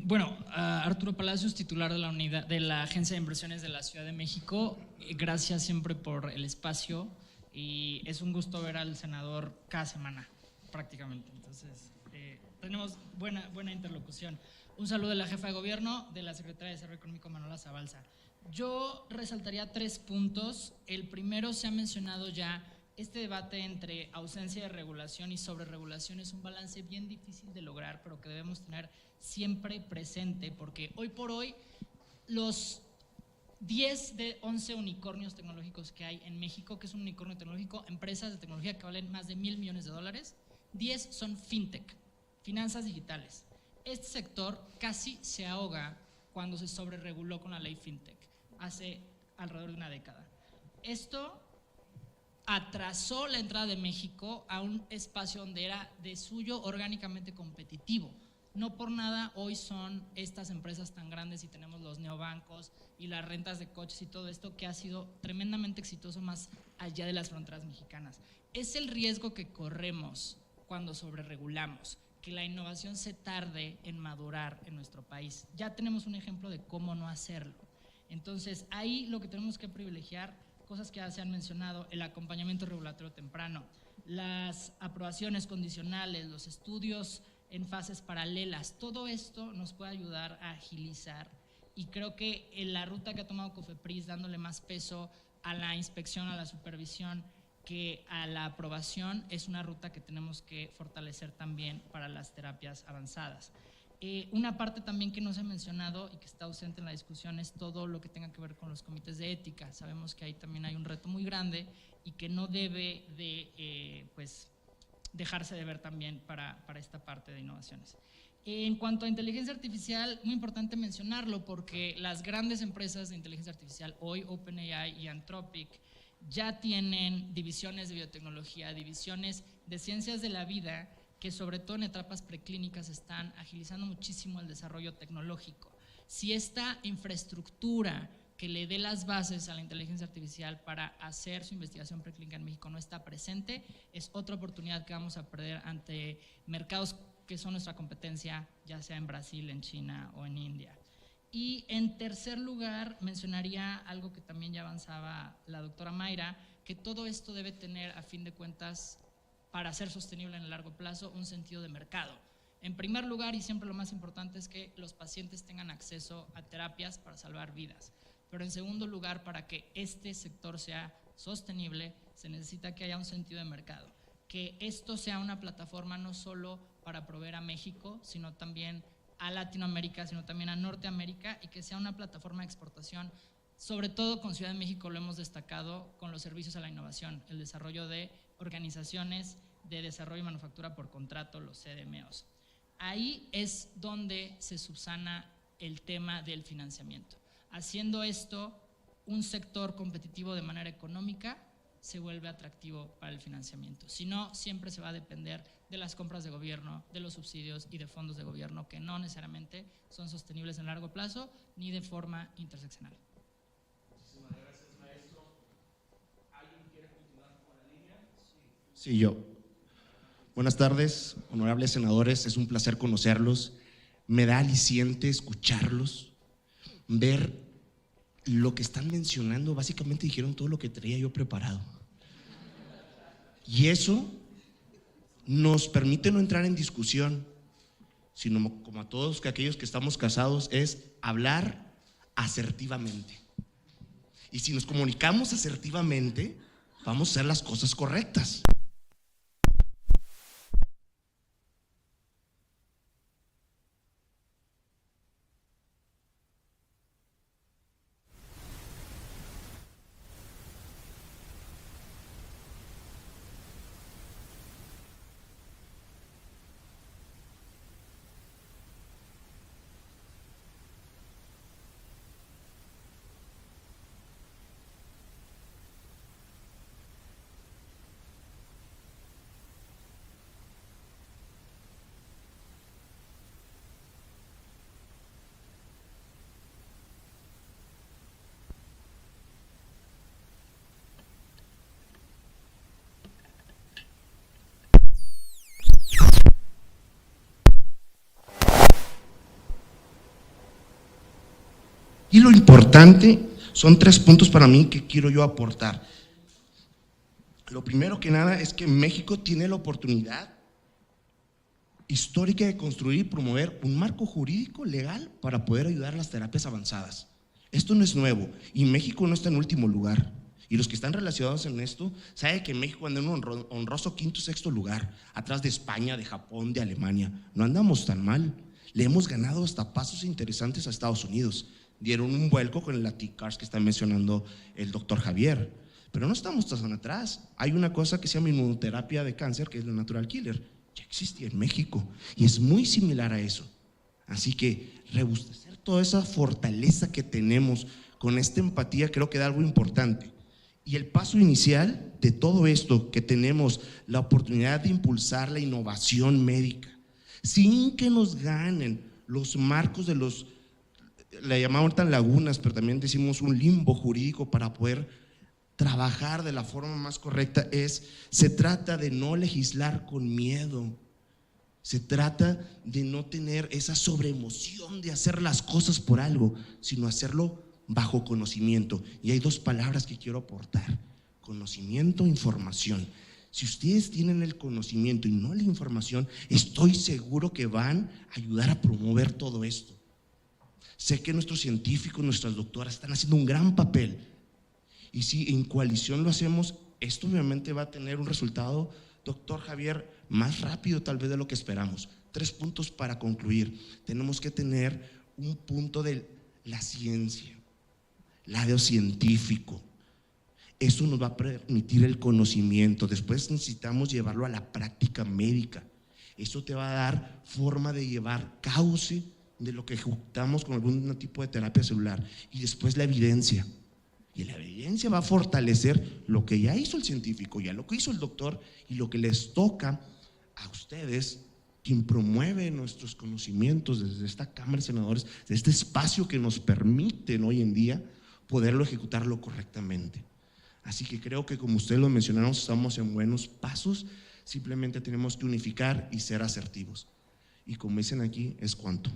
Bueno, Arturo Palacios, titular de la unidad de la Agencia de Inversiones de la Ciudad de México. Gracias siempre por el espacio y es un gusto ver al senador cada semana prácticamente. Entonces, tenemos buena interlocución. Un saludo de la jefa de gobierno, de la secretaria de Desarrollo Económico, Manuela Zabalza. Yo resaltaría 3 puntos. El primero, se ha mencionado ya, este debate entre ausencia de regulación y sobreregulación es un balance bien difícil de lograr, pero que debemos tener siempre presente, porque hoy por hoy los 10 de 11 unicornios tecnológicos que hay en México, que es un unicornio tecnológico, empresas de tecnología que valen más de $1,000 millones, 10 son fintech, finanzas digitales. Este sector casi se ahoga cuando se sobrereguló con la ley fintech hace alrededor de una década. Esto atrasó la entrada de México a un espacio donde era de suyo orgánicamente competitivo. No por nada hoy son estas empresas tan grandes y tenemos los neobancos y las rentas de coches y todo esto que ha sido tremendamente exitoso más allá de las fronteras mexicanas. Es el riesgo que corremos cuando sobreregulamos, que la innovación se tarde en madurar en nuestro país. Ya tenemos un ejemplo de cómo no hacerlo. Entonces, ahí lo que tenemos que privilegiar, cosas que ya se han mencionado, el acompañamiento regulatorio temprano, las aprobaciones condicionales, los estudios en fases paralelas, todo esto nos puede ayudar a agilizar, y creo que en la ruta que ha tomado COFEPRIS, dándole más peso a la inspección, a la supervisión, que a la aprobación, es una ruta que tenemos que fortalecer también para las terapias avanzadas. Una parte también que no se ha mencionado y que está ausente en la discusión es todo lo que tenga que ver con los comités de ética. Sabemos que ahí también hay un reto muy grande y que no debe de dejarse de ver también para esta parte de innovaciones. En cuanto a inteligencia artificial, muy importante mencionarlo porque las grandes empresas de inteligencia artificial, hoy OpenAI y Anthropic, ya tienen divisiones de biotecnología, divisiones de ciencias de la vida, que sobre todo en etapas preclínicas están agilizando muchísimo el desarrollo tecnológico. Si esta infraestructura que le dé las bases a la inteligencia artificial para hacer su investigación preclínica en México no está presente, es otra oportunidad que vamos a perder ante mercados que son nuestra competencia, ya sea en Brasil, en China o en India. Y en tercer lugar, mencionaría algo que también ya avanzaba la doctora Mayra, que todo esto debe tener, a fin de cuentas, para ser sostenible en el largo plazo, un sentido de mercado. En primer lugar, y siempre lo más importante, es que los pacientes tengan acceso a terapias para salvar vidas. Pero en segundo lugar, para que este sector sea sostenible, se necesita que haya un sentido de mercado. Que esto sea una plataforma no solo para proveer a México, sino también a Latinoamérica, sino también a Norteamérica, y que sea una plataforma de exportación, sobre todo con Ciudad de México lo hemos destacado con los servicios a la innovación, el desarrollo de organizaciones de desarrollo y manufactura por contrato, los CDMOs. Ahí es donde se subsana el tema del financiamiento. Haciendo esto, un sector competitivo de manera económica se vuelve atractivo para el financiamiento. Si no, siempre se va a depender de las compras de gobierno, de los subsidios y de fondos de gobierno que no necesariamente son sostenibles en largo plazo ni de forma interseccional. Muchísimas gracias, maestro. ¿Alguien quiere continuar con la línea? Sí, yo. Buenas tardes, honorables senadores, es un placer conocerlos. Me da aliciente escucharlos, ver lo que están mencionando. Básicamente dijeron todo lo que traía yo preparado. Y eso nos permite no entrar en discusión, sino como a todos aquellos que estamos casados, es hablar asertivamente. Y si nos comunicamos asertivamente, vamos a hacer las cosas correctas. Y lo importante, son 3 puntos para mí que quiero yo aportar. Lo primero que nada es que México tiene la oportunidad histórica de construir y promover un marco jurídico legal para poder ayudar a las terapias avanzadas. Esto no es nuevo y México no está en último lugar. Y los que están relacionados en esto saben que México anda en un honroso 5º o 6º lugar, atrás de España, de Japón, de Alemania. No andamos tan mal. Le hemos ganado hasta pasos interesantes a Estados Unidos. Dieron un vuelco con el Laticars que está mencionando el doctor Javier, pero no estamos tan atrás. Hay una cosa que se llama inmunoterapia de cáncer, que es la Natural Killer, ya existía en México y es muy similar a eso. Así que rebustecer toda esa fortaleza que tenemos con esta empatía creo que da algo importante. Y el paso inicial de todo esto, que tenemos la oportunidad de impulsar la innovación médica sin que nos ganen los marcos de los, la llamamos ahorita lagunas, pero también decimos un limbo jurídico para poder trabajar de la forma más correcta, se trata de no legislar con miedo, se trata de no tener esa sobreemoción de hacer las cosas por algo, sino hacerlo bajo conocimiento. Y hay 2 palabras que quiero aportar: conocimiento e información. Si ustedes tienen el conocimiento y no la información, estoy seguro que van a ayudar a promover todo esto. Sé que nuestros científicos, nuestras doctoras están haciendo un gran papel, y si en coalición lo hacemos, esto obviamente va a tener un resultado, doctor Javier, más rápido tal vez de lo que esperamos. 3 puntos para concluir. Tenemos que tener un punto de la ciencia, lado científico. Eso nos va a permitir el conocimiento. Después necesitamos llevarlo a la práctica médica. Eso te va a dar forma de llevar cauce de lo que ejecutamos con algún tipo de terapia celular, y después la evidencia. Y la evidencia va a fortalecer lo que ya hizo el científico, ya lo que hizo el doctor, y lo que les toca a ustedes, quien promueve nuestros conocimientos desde esta Cámara de Senadores, desde este espacio que nos permiten hoy en día poderlo ejecutarlo correctamente. Así que creo que, como ustedes lo mencionaron, estamos en buenos pasos. Simplemente tenemos que unificar y ser asertivos, y como dicen aquí, es cuanto.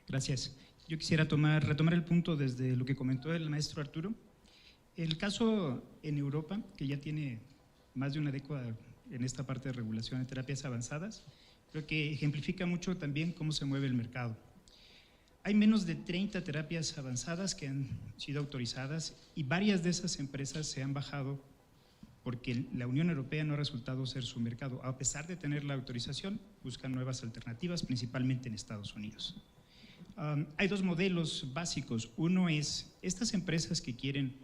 Gracias. Yo quisiera retomar el punto desde lo que comentó el maestro Arturo. El caso en Europa, que ya tiene más de una década en esta parte de regulación de terapias avanzadas, creo que ejemplifica mucho también cómo se mueve el mercado. Hay menos de 30 terapias avanzadas que han sido autorizadas, y varias de esas empresas se han bajado porque la Unión Europea no ha resultado ser su mercado. A pesar de tener la autorización, buscan nuevas alternativas, principalmente en Estados Unidos. Hay 2 modelos básicos. Uno es estas empresas que quieren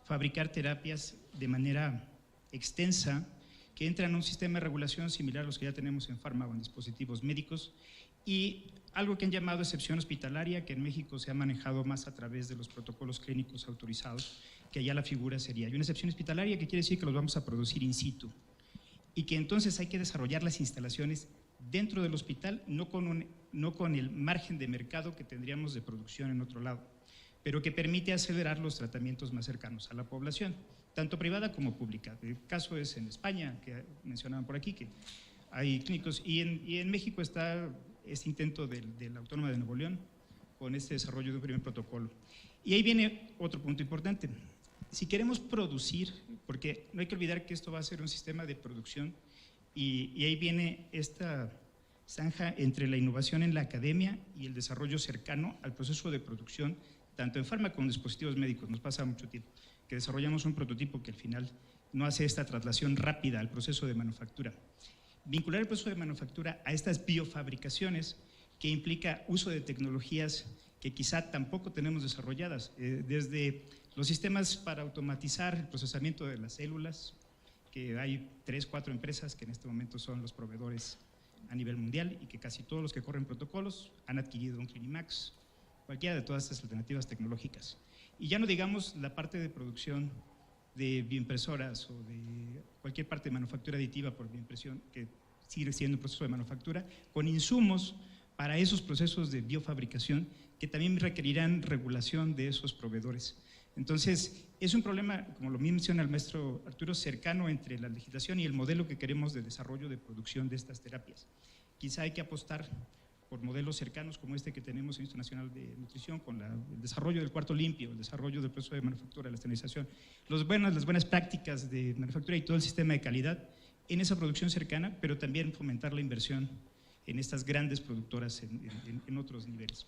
fabricar terapias de manera extensa, que entran en un sistema de regulación similar a los que ya tenemos en farma o en dispositivos médicos, y algo que han llamado excepción hospitalaria, que en México se ha manejado más a través de los protocolos clínicos autorizados, que allá la figura sería, hay una excepción hospitalaria que quiere decir que los vamos a producir in situ, y que entonces hay que desarrollar las instalaciones dentro del hospital, no con el margen de mercado que tendríamos de producción en otro lado, pero que permite acelerar los tratamientos más cercanos a la población, tanto privada como pública. El caso es en España, que mencionaban por aquí, que hay clínicos, y en México está este intento de la Autónoma de Nuevo León con este desarrollo de un primer protocolo. Y ahí viene otro punto importante. Si queremos producir, porque no hay que olvidar que esto va a ser un sistema de producción, y ahí viene esta zanja entre la innovación en la academia y el desarrollo cercano al proceso de producción, tanto en farma como en dispositivos médicos. Nos pasa mucho tiempo que desarrollamos un prototipo que al final no hace esta traslación rápida al proceso de manufactura. Vincular el proceso de manufactura a estas biofabricaciones, que implica uso de tecnologías que quizá tampoco tenemos desarrolladas, desde los sistemas para automatizar el procesamiento de las células, que hay 3, 4 empresas que en este momento son los proveedores a nivel mundial, y que casi todos los que corren protocolos han adquirido un Clinimax, cualquiera de todas estas alternativas tecnológicas. Y ya no digamos la parte de producción de bioimpresoras o de cualquier parte de manufactura aditiva por bioimpresión, que sigue siendo un proceso de manufactura, con insumos para esos procesos de biofabricación que también requerirán regulación de esos proveedores. Entonces, es un problema, como lo menciona el maestro Arturo, cercano entre la legislación y el modelo que queremos de desarrollo de producción de estas terapias. Quizá hay que apostar por modelos cercanos como este que tenemos en el Instituto Nacional de Nutrición, con el desarrollo del cuarto limpio, el desarrollo del proceso de manufactura, la esterilización, las buenas prácticas de manufactura y todo el sistema de calidad en esa producción cercana, pero también fomentar la inversión en estas grandes productoras en otros niveles.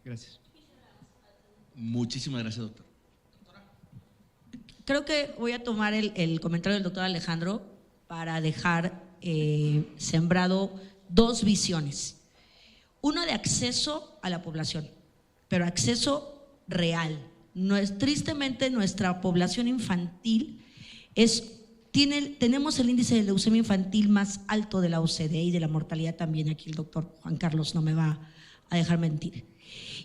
Gracias. Muchísimas gracias, doctor. Creo que voy a tomar el comentario del doctor Alejandro para dejar sembrado dos visiones. Una de acceso a la población, pero acceso real. Tristemente, nuestra población infantil tenemos el índice de leucemia infantil más alto de la OCDE y de la mortalidad también. Aquí el doctor Juan Carlos no me va a dejar mentir.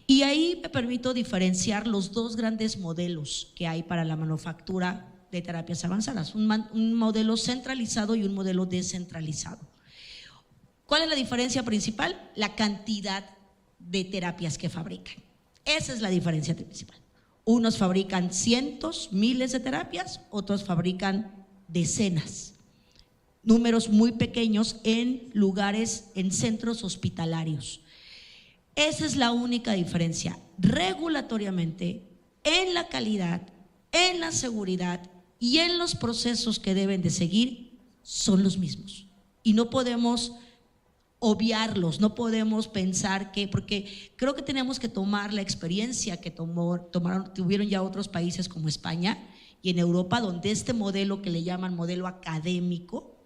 Y ahí me permito diferenciar los dos grandes modelos que hay para la manufactura de terapias avanzadas, un modelo centralizado y un modelo descentralizado. ¿Cuál es la diferencia principal? La cantidad de terapias que fabrican. Esa es la diferencia principal. Unos fabrican cientos, miles de terapias, otros fabrican decenas. Números muy pequeños en lugares, en centros hospitalarios. Esa es la única diferencia. Regulatoriamente, en la calidad, en la seguridad y en los procesos que deben de seguir, son los mismos. Y no podemos obviarlos, no podemos pensar que, porque creo que tenemos que tomar la experiencia que tuvieron ya otros países como España y en Europa, donde este modelo que le llaman modelo académico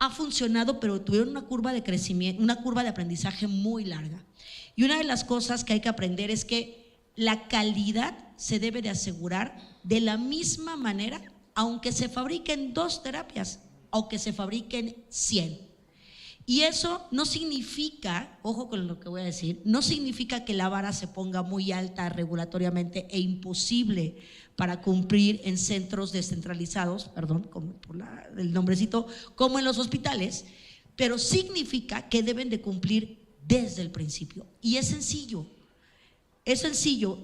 ha funcionado, pero tuvieron una curva de crecimiento, una curva de aprendizaje muy larga. Y una de las cosas que hay que aprender es que la calidad se debe de asegurar de la misma manera, aunque se fabriquen 2 terapias, aunque se fabriquen 100. Y eso no significa, ojo con lo que voy a decir, no significa que la vara se ponga muy alta regulatoriamente e imposible para cumplir en centros descentralizados, perdón, como por el nombrecito, como en los hospitales, pero significa que deben de cumplir desde el principio. Y es sencillo,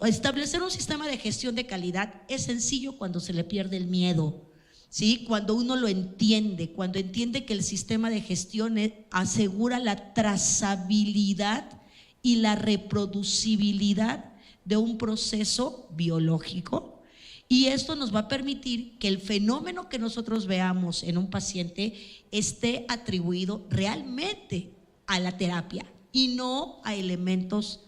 establecer un sistema de gestión de calidad es sencillo cuando se le pierde el miedo. ¿Sí? Cuando uno lo entiende, cuando entiende que el sistema de gestión asegura la trazabilidad y la reproducibilidad de un proceso biológico, y esto nos va a permitir que el fenómeno que nosotros veamos en un paciente esté atribuido realmente a la terapia y no a elementos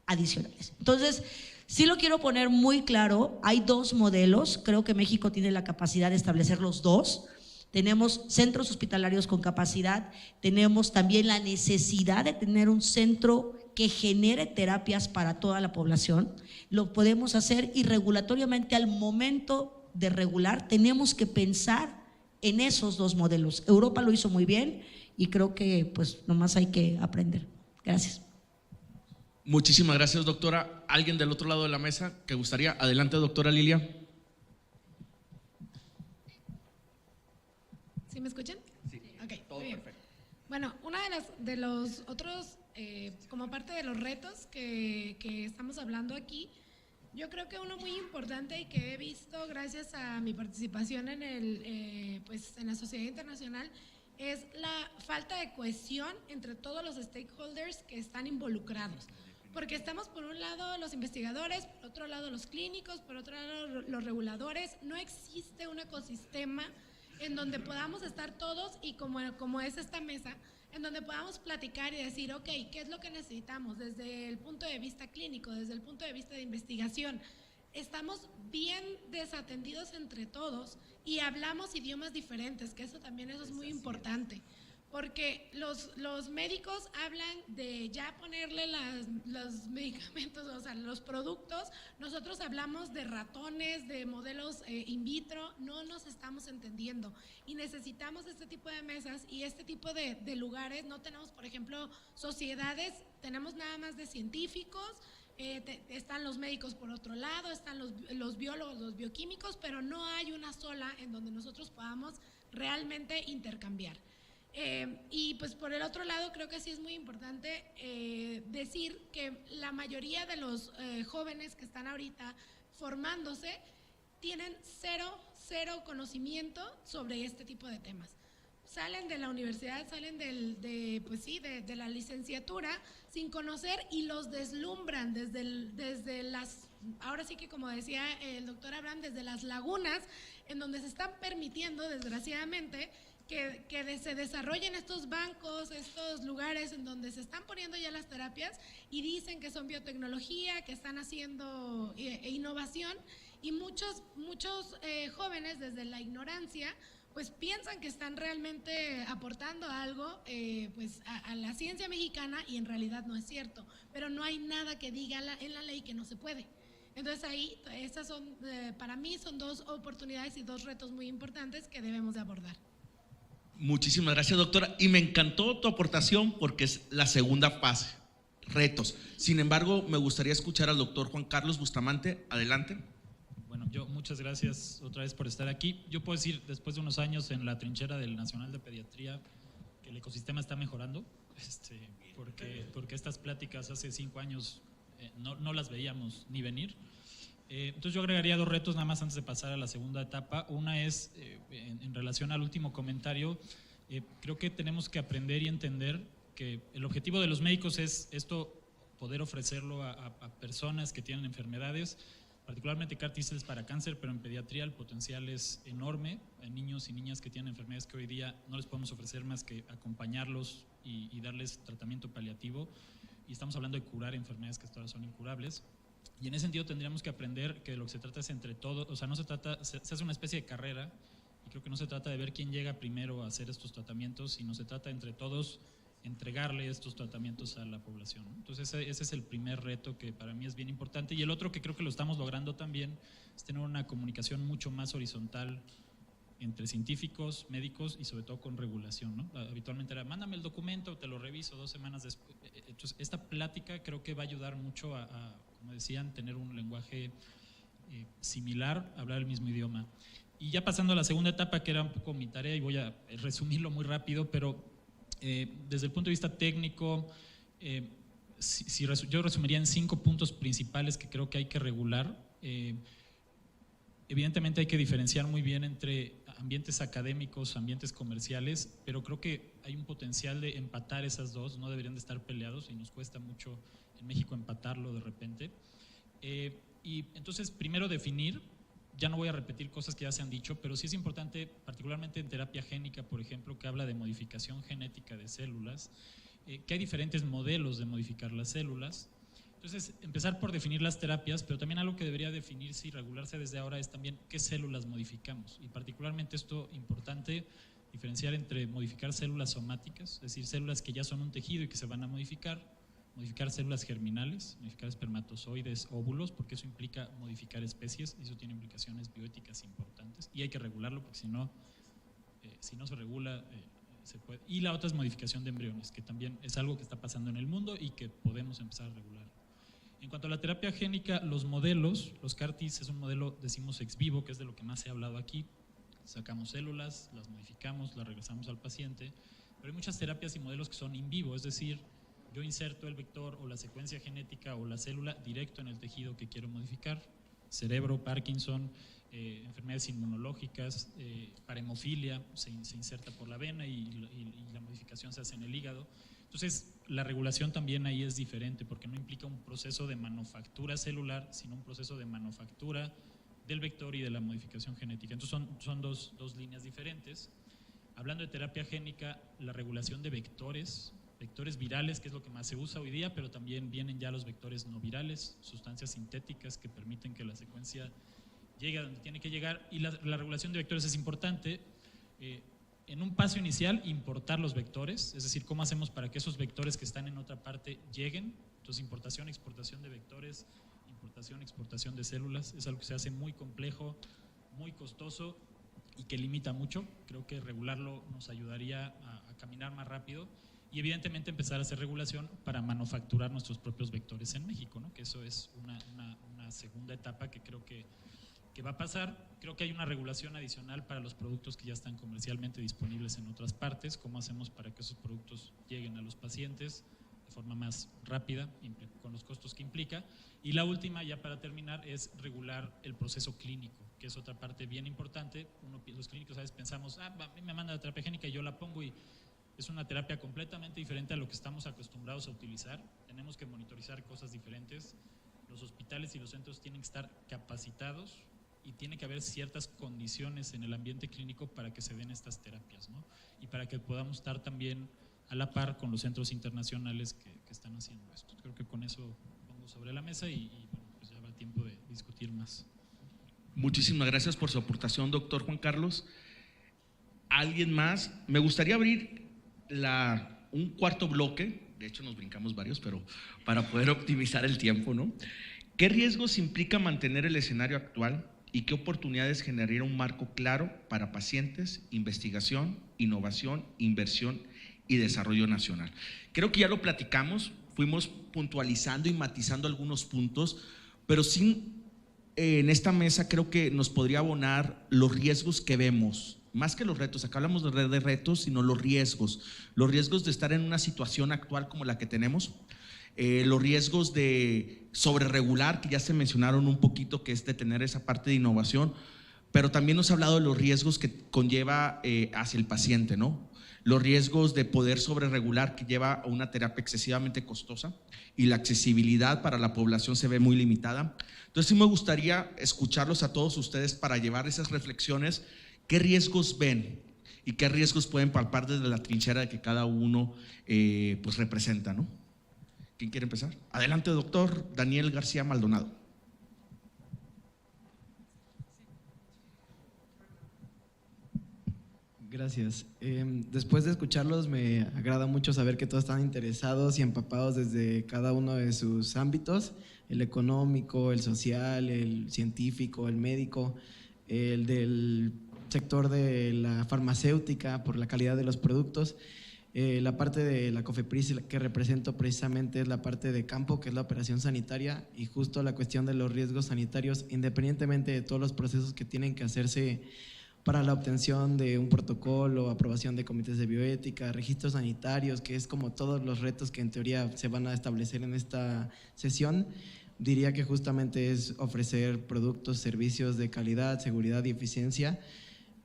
adicionales. Entonces, sí lo quiero poner muy claro, hay 2 modelos, creo que México tiene la capacidad de establecer los 2. Tenemos centros hospitalarios con capacidad, tenemos también la necesidad de tener un centro que genere terapias para toda la población. Lo podemos hacer, y regulatoriamente al momento de regular tenemos que pensar en esos dos modelos. Europa lo hizo muy bien y creo que pues nomás hay que aprender. Gracias. Muchísimas gracias, doctora. ¿Alguien del otro lado de la mesa que gustaría? Adelante, doctora Lilia. ¿Sí me escuchan? Sí, okay, todo muy bien. perfecto. Bueno, uno de los otros, como parte de los retos que estamos hablando aquí, yo creo que uno muy importante y que he visto gracias a mi participación en la sociedad internacional es la falta de cohesión entre todos los stakeholders que están involucrados. Porque estamos por un lado los investigadores, por otro lado los clínicos, por otro lado los reguladores. No existe un ecosistema en donde podamos estar todos y como es esta mesa, en donde podamos platicar y decir, ok, ¿qué es lo que necesitamos desde el punto de vista clínico, desde el punto de vista de investigación? Estamos bien desatendidos entre todos y hablamos idiomas diferentes, que eso es muy importante. Porque los médicos hablan de ya ponerle los medicamentos, o sea, los productos. Nosotros hablamos de ratones, de modelos in vitro, no nos estamos entendiendo. Y necesitamos este tipo de mesas y este tipo de lugares. No tenemos, por ejemplo, sociedades, tenemos nada más de científicos, están los médicos por otro lado, están los biólogos, los bioquímicos, pero no hay una sola en donde nosotros podamos realmente intercambiar. Y pues por el otro lado creo que sí es muy importante decir que la mayoría de los jóvenes que están ahorita formándose tienen cero conocimiento sobre este tipo de temas. Salen de la universidad, salen de la licenciatura sin conocer y los deslumbran desde las, ahora sí que como decía el doctor Abraham, desde las lagunas en donde se están permitiendo desgraciadamente que se desarrollen estos bancos, estos lugares en donde se están poniendo ya las terapias y dicen que son biotecnología, que están haciendo innovación y muchos jóvenes desde la ignorancia pues piensan que están realmente aportando algo a la ciencia mexicana y en realidad no es cierto, pero no hay nada que diga en la ley que no se puede. Entonces ahí, estas son, para mí son dos oportunidades y dos retos muy importantes que debemos de abordar. Muchísimas gracias, doctora. Y me encantó tu aportación porque es la segunda fase, retos. Sin embargo, me gustaría escuchar al doctor Juan Carlos Bustamante. Adelante. Bueno, muchas gracias otra vez por estar aquí. Yo puedo decir, después de unos años en la trinchera del Nacional de Pediatría, que el ecosistema está mejorando, porque estas pláticas hace 5 años no las veíamos ni venir. Entonces yo agregaría 2 retos nada más antes de pasar a la segunda etapa. Una es, en relación al último comentario, creo que tenemos que aprender y entender que el objetivo de los médicos es esto, poder ofrecerlo a personas que tienen enfermedades, particularmente CAR T-cells para cáncer, pero en pediatría el potencial es enorme, en niños y niñas que tienen enfermedades que hoy día no les podemos ofrecer más que acompañarlos y darles tratamiento paliativo, y estamos hablando de curar enfermedades que hasta ahora son incurables. Y en ese sentido tendríamos que aprender que lo que se trata es entre todos, o sea, no se trata, se hace una especie de carrera, y creo que no se trata de ver quién llega primero a hacer estos tratamientos, sino se trata entre todos entregarle estos tratamientos a la población, ¿no? Entonces ese es el primer reto que para mí es bien importante, y el otro que creo que lo estamos logrando también es tener una comunicación mucho más horizontal entre científicos, médicos y sobre todo con regulación, ¿no? Habitualmente era, mándame el documento, te lo reviso 2 semanas después. Entonces esta plática creo que va a ayudar mucho a como decían, tener un lenguaje similar, hablar el mismo idioma. Y ya pasando a la segunda etapa, que era un poco mi tarea, y voy a resumirlo muy rápido, pero desde el punto de vista técnico, yo resumiría en 5 puntos principales que creo que hay que regular. Evidentemente hay que diferenciar muy bien entre ambientes académicos, ambientes comerciales, pero creo que hay un potencial de empatar esas dos, no deberían de estar peleados y nos cuesta mucho en México empatarlo de repente. Y entonces primero definir, ya no voy a repetir cosas que ya se han dicho, pero sí es importante, particularmente en terapia génica, por ejemplo, que habla de modificación genética de células, que hay diferentes modelos de modificar las células. Entonces, empezar por definir las terapias, pero también algo que debería definirse y regularse desde ahora es también qué células modificamos. Y particularmente esto importante, diferenciar entre modificar células somáticas, es decir, células que ya son un tejido y que se van a modificar células germinales, modificar espermatozoides, óvulos, porque eso implica modificar especies y eso tiene implicaciones bioéticas importantes y hay que regularlo porque si no si no se regula, se puede. Y la otra es modificación de embriones, que también es algo que está pasando en el mundo y que podemos empezar a regular. En cuanto a la terapia génica, los modelos, los CAR-Ts es un modelo, decimos ex vivo, que es de lo que más se ha hablado aquí. Sacamos células, las modificamos, las regresamos al paciente, pero hay muchas terapias y modelos que son in vivo, es decir, yo inserto el vector o la secuencia genética o la célula directo en el tejido que quiero modificar, cerebro, Parkinson, enfermedades inmunológicas, para hemofilia, se inserta por la vena y la modificación se hace en el hígado. Entonces, la regulación también ahí es diferente porque no implica un proceso de manufactura celular, sino un proceso de manufactura del vector y de la modificación genética. Entonces, son dos líneas diferentes. Hablando de terapia génica, la regulación de vectores virales, que es lo que más se usa hoy día, pero también vienen ya los vectores no virales, sustancias sintéticas que permiten que la secuencia llegue a donde tiene que llegar, y la regulación de vectores es importante. En un paso inicial, importar los vectores, es decir, cómo hacemos para que esos vectores que están en otra parte lleguen. Entonces, importación, exportación de vectores, importación, exportación de células, es algo que se hace muy complejo, muy costoso y que limita mucho. Creo que regularlo nos ayudaría a caminar más rápido y evidentemente empezar a hacer regulación para manufacturar nuestros propios vectores en México, ¿no? Que eso es una segunda etapa que creo que va a pasar. Creo que hay una regulación adicional para los productos que ya están comercialmente disponibles en otras partes, cómo hacemos para que esos productos lleguen a los pacientes de forma más rápida, con los costos que implica. Y la última, ya para terminar, es regular el proceso clínico, que es otra parte bien importante. Los clínicos a veces pensamos, a mí me manda la terapia génica y yo la pongo, y es una terapia completamente diferente a lo que estamos acostumbrados a utilizar. Tenemos que monitorizar cosas diferentes. Los hospitales y los centros tienen que estar capacitados y tiene que haber ciertas condiciones en el ambiente clínico para que se den estas terapias, ¿no? Y para que podamos estar también a la par con los centros internacionales que están haciendo esto. Creo que con eso pongo sobre la mesa y bueno, pues ya habrá tiempo de discutir más. Muchísimas gracias por su aportación, doctor Juan Carlos. ¿Alguien más? Me gustaría abrir un cuarto bloque, de hecho nos brincamos varios, pero para poder optimizar el tiempo, ¿no? ¿Qué riesgos implica mantener el escenario actual y qué oportunidades generaría un marco claro para pacientes, investigación, innovación, inversión y desarrollo nacional? Creo que ya lo platicamos, fuimos puntualizando y matizando algunos puntos, pero sin en esta mesa creo que nos podría abonar los riesgos que vemos, más que los retos. Acá hablamos de retos, sino los riesgos de estar en una situación actual como la que tenemos. Los riesgos de sobreregular, que ya se mencionaron un poquito, que es de tener esa parte de innovación, pero también nos ha hablado de los riesgos que conlleva hacia el paciente, ¿no? Los riesgos de poder sobreregular, que lleva a una terapia excesivamente costosa y la accesibilidad para la población se ve muy limitada. Entonces sí me gustaría escucharlos a todos ustedes para llevar esas reflexiones. ¿Qué riesgos ven y qué riesgos pueden palpar desde la trinchera de que cada uno pues representa, ¿no? ¿Quién quiere empezar? Adelante, doctor Daniel García Maldonado. Gracias. Después de escucharlos me agrada mucho saber que todos están interesados y empapados desde cada uno de sus ámbitos, el económico, el social, el científico, el médico, el del sector de la farmacéutica por la calidad de los productos. La parte de la COFEPRIS que represento precisamente es la parte de campo, que es la operación sanitaria, y justo la cuestión de los riesgos sanitarios, independientemente de todos los procesos que tienen que hacerse para la obtención de un protocolo, aprobación de comités de bioética, registros sanitarios, que es como todos los retos que en teoría se van a establecer en esta sesión. Diría que justamente es ofrecer productos, servicios de calidad, seguridad y eficiencia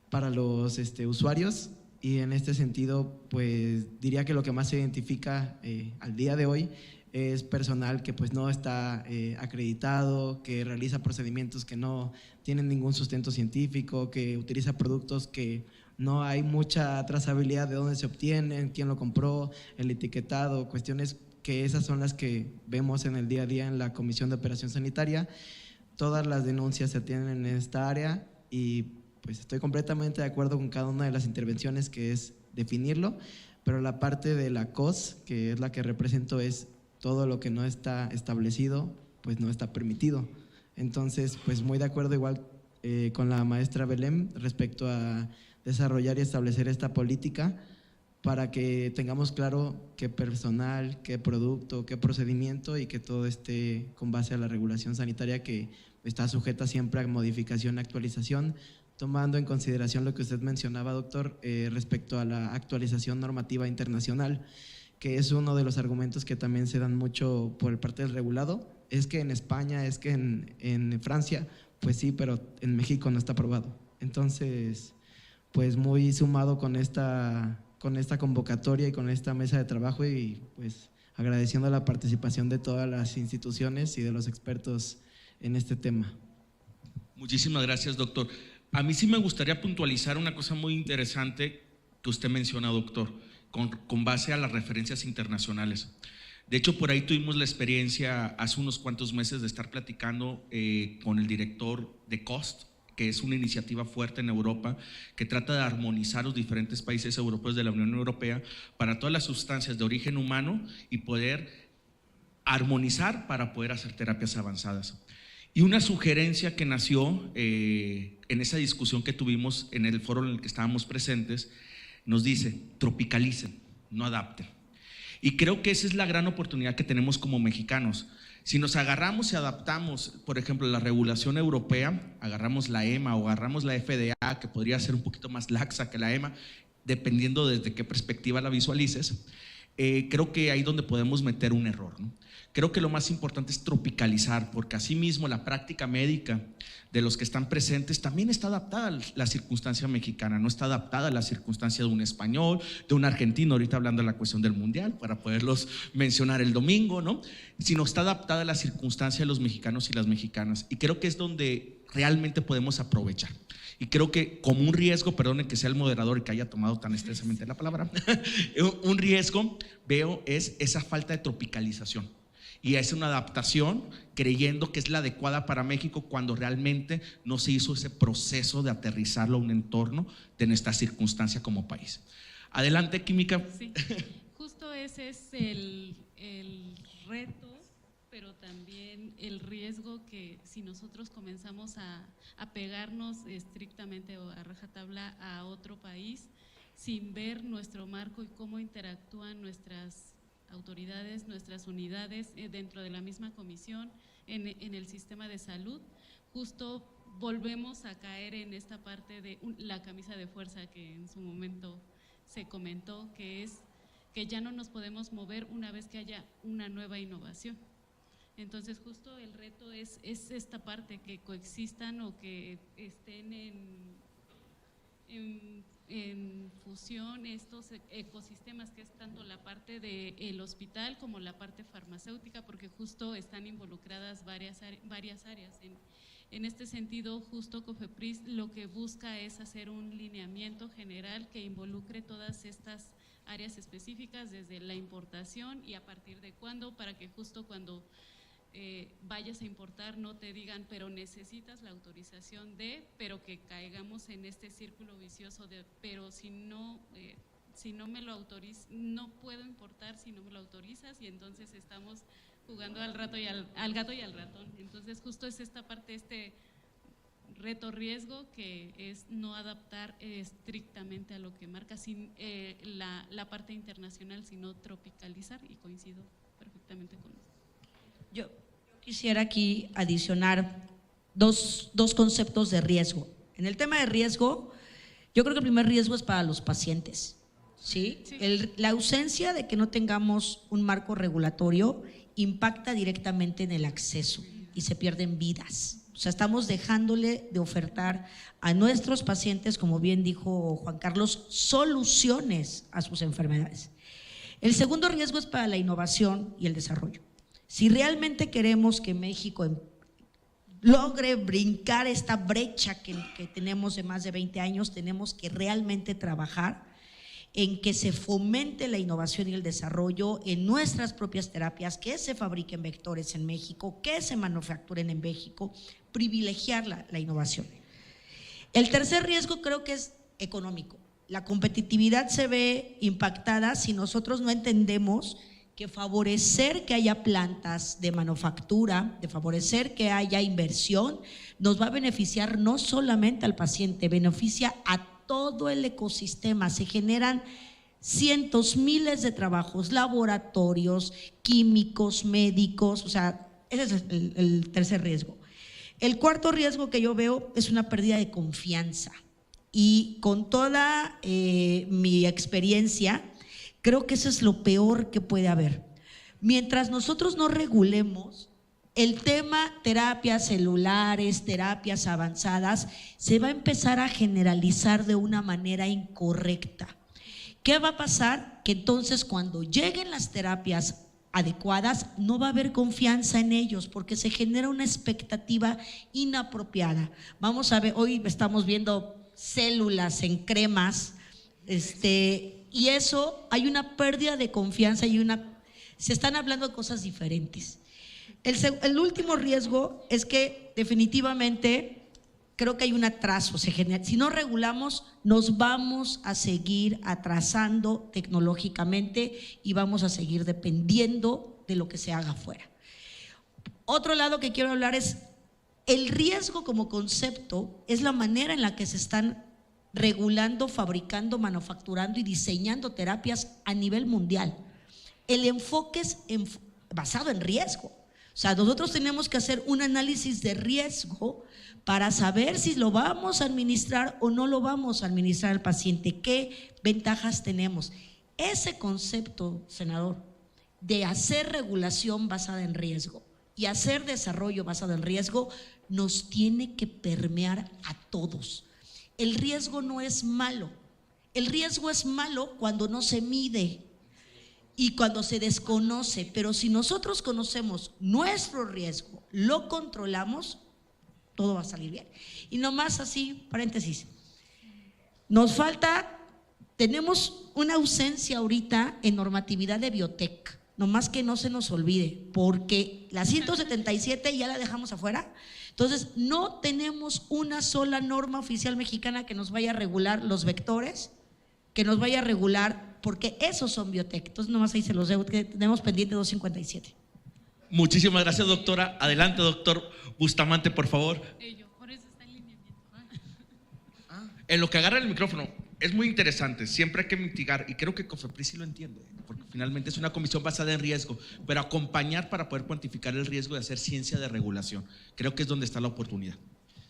para los usuarios. Y en este sentido, pues diría que lo que más se identifica al día de hoy es personal que pues no está acreditado, que realiza procedimientos que no tienen ningún sustento científico, que utiliza productos que no hay mucha trazabilidad de dónde se obtienen, quién lo compró, el etiquetado, cuestiones que esas son las que vemos en el día a día en la Comisión de Operación Sanitaria. Todas las denuncias se atienden en esta área y pues estoy completamente de acuerdo con cada una de las intervenciones, que es definirlo, pero la parte de la COS, que es la que represento, es todo lo que no está establecido, pues no está permitido. Entonces, pues muy de acuerdo igual con la maestra Belén respecto a desarrollar y establecer esta política para que tengamos claro qué personal, qué producto, qué procedimiento y que todo esté con base a la regulación sanitaria que está sujeta siempre a modificación y actualización, tomando en consideración lo que usted mencionaba, doctor, respecto a la actualización normativa internacional, que es uno de los argumentos que también se dan mucho por parte del regulado. Es que en España, es que en Francia, pues sí, pero en México no está aprobado. Entonces, pues muy sumado con esta convocatoria y con esta mesa de trabajo, y pues agradeciendo la participación de todas las instituciones y de los expertos en este tema. Muchísimas gracias, doctor. A mí sí me gustaría puntualizar una cosa muy interesante que usted menciona, doctor, con base a las referencias internacionales. De hecho, por ahí tuvimos la experiencia hace unos cuantos meses de estar platicando con el director de COST, que es una iniciativa fuerte en Europa que trata de armonizar los diferentes países europeos de la Unión Europea para todas las sustancias de origen humano y poder armonizar para poder hacer terapias avanzadas. Y una sugerencia que nació en esa discusión que tuvimos en el foro en el que estábamos presentes, nos dice: tropicalicen, no adapten. Y creo que esa es la gran oportunidad que tenemos como mexicanos. Si nos agarramos y adaptamos, por ejemplo, la regulación europea, agarramos la EMA o agarramos la FDA, que podría ser un poquito más laxa que la EMA, dependiendo desde qué perspectiva la visualices, creo que ahí es donde podemos meter un error, ¿no? Creo que lo más importante es tropicalizar, porque asimismo la práctica médica de los que están presentes también está adaptada a la circunstancia mexicana, no está adaptada a la circunstancia de un español, de un argentino, ahorita hablando de la cuestión del mundial, para poderlos mencionar el domingo, ¿no? Sino está adaptada a la circunstancia de los mexicanos y las mexicanas, y creo que es donde realmente podemos aprovechar. Y creo que como un riesgo, perdonen que sea el moderador y que haya tomado tan extensamente la palabra, un riesgo veo es esa falta de tropicalización. Y es una adaptación creyendo que es la adecuada para México cuando realmente no se hizo ese proceso de aterrizarlo a un entorno de nuestra circunstancia como país. Adelante, Química. Sí, justo ese es el reto, pero también el riesgo que si nosotros comenzamos a pegarnos estrictamente o a rajatabla a otro país sin ver nuestro marco y cómo interactúan nuestras autoridades, nuestras unidades dentro de la misma comisión, en el sistema de salud, justo volvemos a caer en esta parte de la camisa de fuerza que en su momento se comentó, que es que ya no nos podemos mover una vez que haya una nueva innovación. Entonces justo el reto es esta parte, que coexistan o que estén en fusión estos ecosistemas, que es tanto la parte del hospital como la parte farmacéutica, porque justo están involucradas varias áreas. En este sentido, justo COFEPRIS lo que busca es hacer un lineamiento general que involucre todas estas áreas específicas, desde la importación y a partir de cuándo, para que justo cuando vayas a importar no te digan pero necesitas la autorización de, pero que caigamos en este círculo vicioso de pero si no me lo autorizas, no puedo importar si no me lo autorizas, y entonces estamos jugando al gato y al ratón. Entonces justo es esta parte, este reto riesgo, que es no adaptar estrictamente a lo que marca la parte internacional, sino tropicalizar, y coincido perfectamente con eso. Yo quisiera aquí adicionar dos conceptos de riesgo. En el tema de riesgo, yo creo que el primer riesgo es para los pacientes, ¿sí? Sí. La ausencia de que no tengamos un marco regulatorio impacta directamente en el acceso y se pierden vidas. O sea, estamos dejándole de ofertar a nuestros pacientes, como bien dijo Juan Carlos, soluciones a sus enfermedades. El segundo riesgo es para la innovación y el desarrollo. Si realmente queremos que México logre brincar esta brecha que tenemos de más de 20 años, tenemos que realmente trabajar en que se fomente la innovación y el desarrollo en nuestras propias terapias, que se fabriquen vectores en México, que se manufacturen en México, privilegiar la innovación. El tercer riesgo creo que es económico. La competitividad se ve impactada si nosotros no entendemos que favorecer que haya plantas de manufactura, de favorecer que haya inversión, nos va a beneficiar no solamente al paciente, beneficia a todo el ecosistema, se generan cientos, miles de trabajos, laboratorios, químicos, médicos, o sea, ese es el tercer riesgo. El cuarto riesgo que yo veo es una pérdida de confianza. Y con toda mi experiencia, creo que eso es lo peor que puede haber. Mientras nosotros no regulemos el tema terapias celulares, terapias avanzadas, se va a empezar a generalizar de una manera incorrecta. ¿Qué va a pasar? Que entonces cuando lleguen las terapias adecuadas, no va a haber confianza en ellos porque se genera una expectativa inapropiada. Vamos a ver, hoy estamos viendo células en cremas, y eso, hay una pérdida de confianza y se están hablando de cosas diferentes. El último riesgo es que definitivamente creo que hay un atraso, si no regulamos nos vamos a seguir atrasando tecnológicamente y vamos a seguir dependiendo de lo que se haga afuera. Otro lado que quiero hablar es el riesgo como concepto, es la manera en la que se están regulando, fabricando, manufacturando y diseñando terapias a nivel mundial. El enfoque es basado en riesgo. O sea, nosotros tenemos que hacer un análisis de riesgo para saber si lo vamos a administrar o no lo vamos a administrar al paciente, qué ventajas tenemos. Ese concepto, senador, de hacer regulación basada en riesgo y hacer desarrollo basado en riesgo nos tiene que permear a todos. El riesgo no es malo. El riesgo es malo cuando no se mide y cuando se desconoce, pero si nosotros conocemos nuestro riesgo, lo controlamos, todo va a salir bien. Y nomás así, paréntesis, nos falta, tenemos una ausencia ahorita en normatividad de biotech, nomás que no se nos olvide, porque la 177 ya la dejamos afuera. Entonces no tenemos una sola norma oficial mexicana que nos vaya a regular los vectores, que nos vaya a regular, porque esos son biotech. Entonces nomás ahí se los debo, que tenemos pendiente 257. Muchísimas gracias, doctora. Adelante, doctor Bustamante, por favor. Por eso está en lineamiento. En lo que agarra el micrófono, es muy interesante, siempre hay que mitigar, y creo que COFEPRIS sí lo entiende, porque finalmente es una comisión basada en riesgo, pero acompañar para poder cuantificar el riesgo de hacer ciencia de regulación. Creo que es donde está la oportunidad.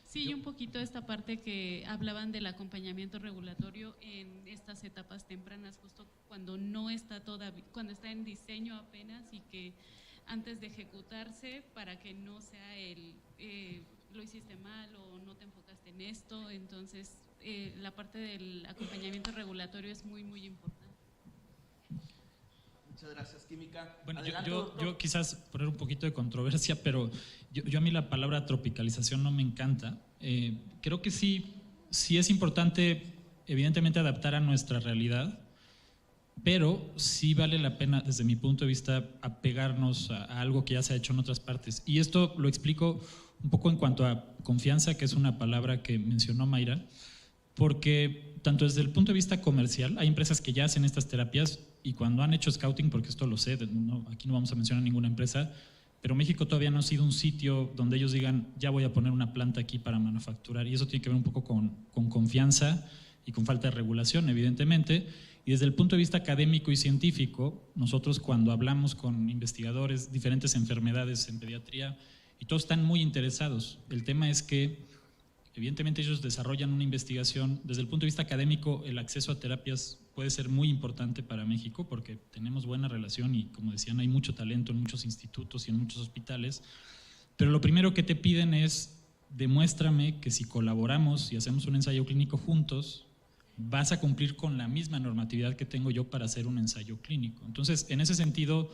Sí, y un poquito esta parte que hablaban del acompañamiento regulatorio en estas etapas tempranas, justo cuando no está todavía, cuando está en diseño apenas y que antes de ejecutarse, para que no sea lo hiciste mal o no te enfocaste en esto. Entonces la parte del acompañamiento regulatorio es muy, muy importante. Muchas gracias, Química. Bueno, adelante, yo quizás poner un poquito de controversia, pero yo a mí la palabra tropicalización no me encanta. Creo que sí es importante, evidentemente, adaptar a nuestra realidad, pero sí vale la pena, desde mi punto de vista, apegarnos a algo que ya se ha hecho en otras partes. Y esto lo explico un poco en cuanto a confianza, que es una palabra que mencionó Mayra, porque tanto desde el punto de vista comercial, hay empresas que ya hacen estas terapias y cuando han hecho scouting, porque esto lo sé, aquí no vamos a mencionar ninguna empresa, pero México todavía no ha sido un sitio donde ellos digan, ya voy a poner una planta aquí para manufacturar, y eso tiene que ver un poco con confianza y con falta de regulación, evidentemente. Y desde el punto de vista académico y científico, nosotros cuando hablamos con investigadores, diferentes enfermedades en pediatría, y todos están muy interesados. El tema es que, evidentemente, ellos desarrollan una investigación. Desde el punto de vista académico, el acceso a terapias puede ser muy importante para México porque tenemos buena relación y, como decían, hay mucho talento en muchos institutos y en muchos hospitales. Pero lo primero que te piden es, demuéstrame que si colaboramos y hacemos un ensayo clínico juntos, vas a cumplir con la misma normatividad que tengo yo para hacer un ensayo clínico. Entonces, en ese sentido,